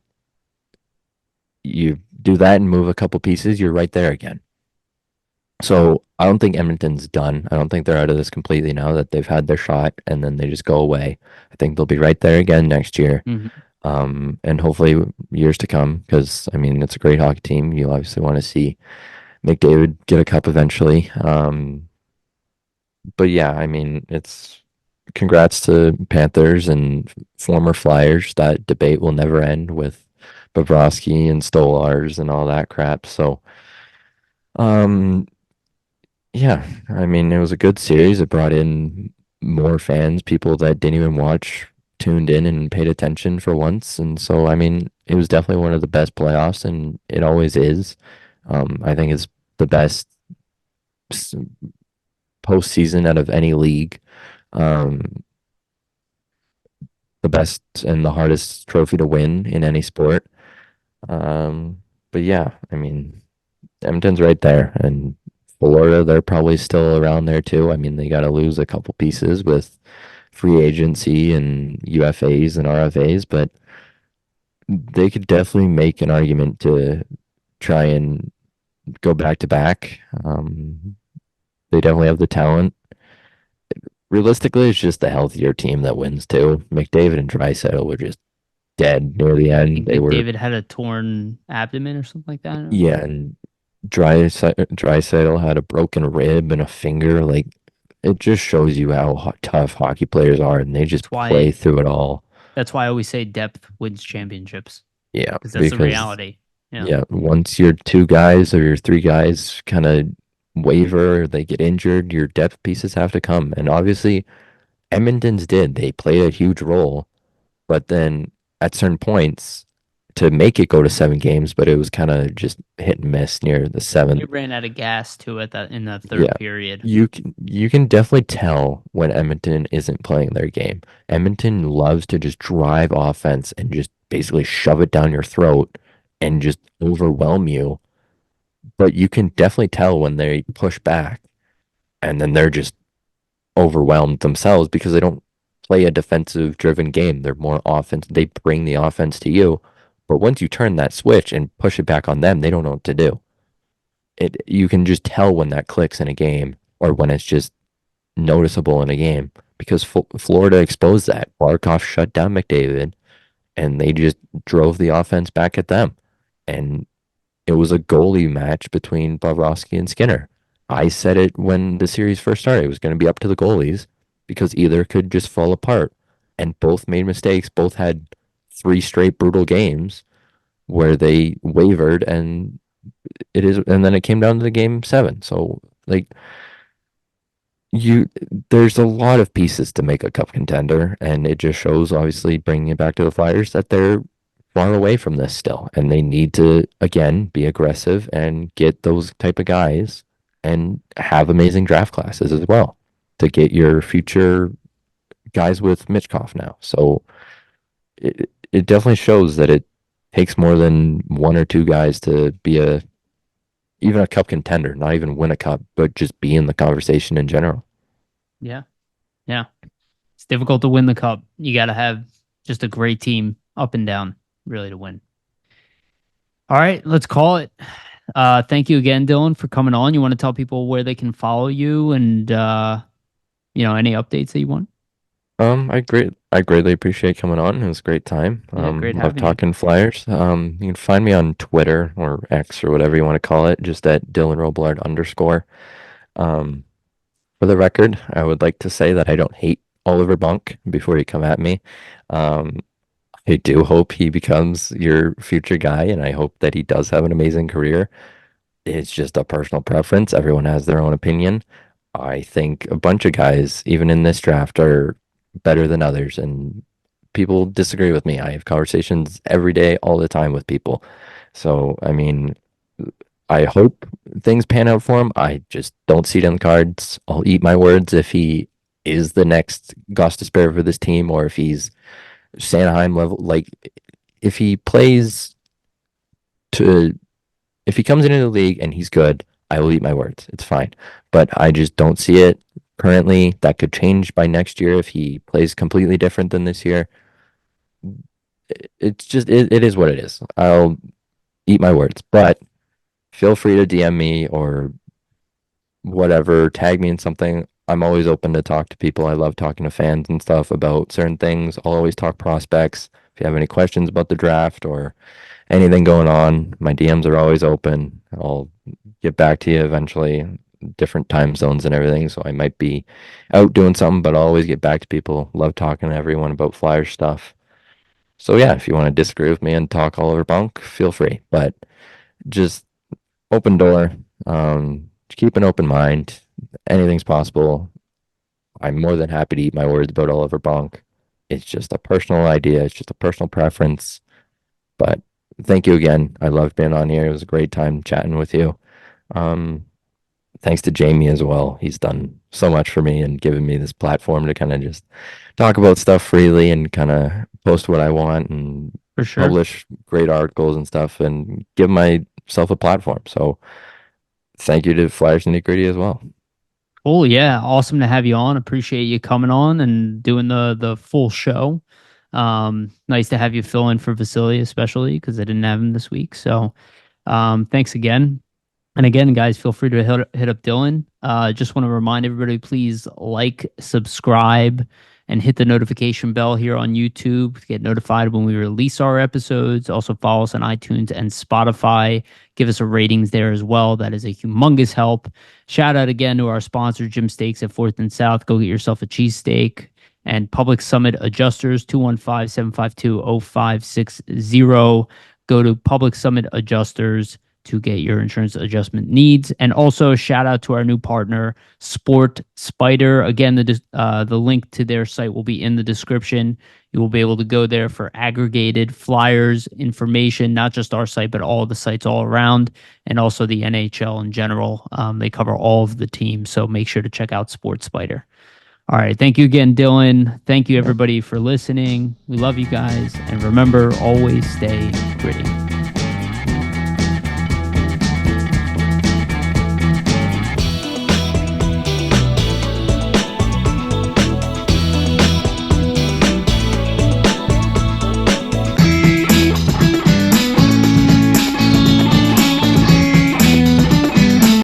you do that and move a couple pieces, you're right there again. So I don't think Edmonton's done. I don't think they're out of this completely now that they've had their shot and then they just go away. I think they'll be right there again next year. Hmm. And hopefully years to come because I mean it's a great hockey team. You obviously want to see McDavid get a cup eventually. But yeah, I mean it's congrats to Panthers and former Flyers. That debate will never end with Bobrovsky and Stolars and all that crap. So um yeah, I mean, it was a good series. It brought in more fans, people that didn't even watch, tuned in and paid attention for once. And so, I mean, it was definitely one of the best playoffs, and it always is. I think it's the best s- postseason out of any league. Um, the best and the hardest trophy to win in any sport. Um, but yeah, I mean, Edmonton's right there, and Florida, they're probably still around there too. I mean, they got to lose a couple pieces with free agency and UFAs and RFAs, but they could definitely make an argument to try and go back to back. They definitely have the talent. Realistically, it's just the healthier team that wins too. McDavid and Draisaitl were just dead near the I end. think They were, McDavid had a torn abdomen or something like that. yeah, and Draisaitl had a broken rib and a finger. Like it just shows you how tough hockey players are, and they That's just play why through it all. that's why I always say depth wins championships Yeah, because that's the because reality. Yeah. yeah, once your two guys or your three guys kind of waver, or they get injured, your depth pieces have to come. And obviously, Edmonton's did. They played a huge role, but then at certain points to make it go to 7 games, but it was kind of just hit and miss near the They seventh. ran out of gas too at that in that Yeah, third period. you can definitely tell when Edmonton isn't playing their game. Edmonton loves to just drive offense and just basically shove it down your throat and just overwhelm you. But you can definitely tell when they push back and then they're just overwhelmed themselves because they don't play a defensive driven game. They're more offense. They bring the offense to you. But once you turn that switch and push it back on them, they don't know what to do. You can just tell when that clicks in a game or when it's just noticeable in a game because Florida exposed that. Barkov shut down McDavid and they just drove the offense back at them. And it was a goalie match between Bobrovsky and Skinner. I said it when the series first started. It was going to be up to the goalies because either could just fall apart. And both made mistakes. Both had 3 straight brutal games where they wavered and then it came down to the game 7. So like there's a lot of pieces to make a cup contender, and it just shows, obviously, bringing it back to the Flyers, that they're far away from this still, and they need to again be aggressive and get those type of guys and have amazing draft classes as well to get your future guys with Michkov now. So it definitely shows that it takes more than one or two guys to be even a cup contender, not even win a cup, but just be in the conversation in general. Yeah. Yeah. It's difficult to win the cup. You got to have just a great team up and down, really, to win. All right, let's call it. Thank you again, Dylan, for coming on. You want to tell people where they can follow you and, any updates that you want? I greatly appreciate coming on. It was a great time. Yeah, great Love having you. talking Flyers. You can find me on Twitter or X or whatever you want to call it, just at Dylan Robillard _. For the record, I would like to say that I don't hate Oliver Bunk before you come at me. I do hope he becomes your future guy, and I hope that he does have an amazing career. It's just a personal preference. Everyone has their own opinion. I think a bunch of guys, even in this draft, are better than others, and people disagree with me. I have conversations every day, all the time with people. So, I mean, I hope things pan out for him. I just don't see it in the cards. I'll eat my words if he is the next Gostisbehere for this team, or if he's Sanheim level. Like, if he plays if he comes into the league and he's good, I will eat my words. It's fine. But I just don't see it currently. That could change by next year if he plays completely different than this year. It's just, it is what it is. I'll eat my words. But feel free to DM me or whatever, tag me in something. I'm always open to talk to people. I love talking to fans and stuff about certain things. I'll always talk prospects. If you have any questions about the draft or anything going on, my DMs are always open. I'll get back to you eventually, different time zones and everything. So I might be out doing something, but I'll always get back to people. Love talking to everyone about Flyers stuff. So yeah, if you want to disagree with me and talk all over bunk, feel free. But just open door, keep an open mind. Anything's possible. I'm more than happy to eat my words about Oliver Bonk. It's just a personal idea. It's just a personal preference. But thank you again. I loved being on here. It was a great time chatting with you. Thanks to Jamey as well. He's done so much for me and given me this platform to kind of just talk about stuff freely and kind of post what I want and For sure. publish great articles and stuff and give myself a platform. So thank you to Flyers Nitty Gritty as well. Cool. Yeah. Awesome to have you on. Appreciate you coming on and doing the full show. Nice to have you fill in for Vasili, especially because I didn't have him this week. So thanks again. And again, guys, feel free to hit up Dylan. Just want to remind everybody, please like, subscribe, and hit the notification bell here on YouTube to get notified when we release our episodes. Also follow us on iTunes and Spotify. Give us a ratings there as well. That is a humongous help. Shout out again to our sponsor, Jim Steaks at 4th and South. Go get yourself a cheesesteak. And Public Summit Adjusters, 215-752-0560. Go to Public Summit Adjusters to get your insurance adjustment needs. And also shout out to our new partner, Sport Spider. Again, the link to their site will be in the description. You will be able to go there for aggregated Flyers information, not just our site, but all the sites all around, and also the NHL in general. They cover all of the teams, so make sure to check out Sport Spider. All right. Thank you again, Dylan. Thank you, everybody, for listening. We love you guys. And remember, always stay gritty.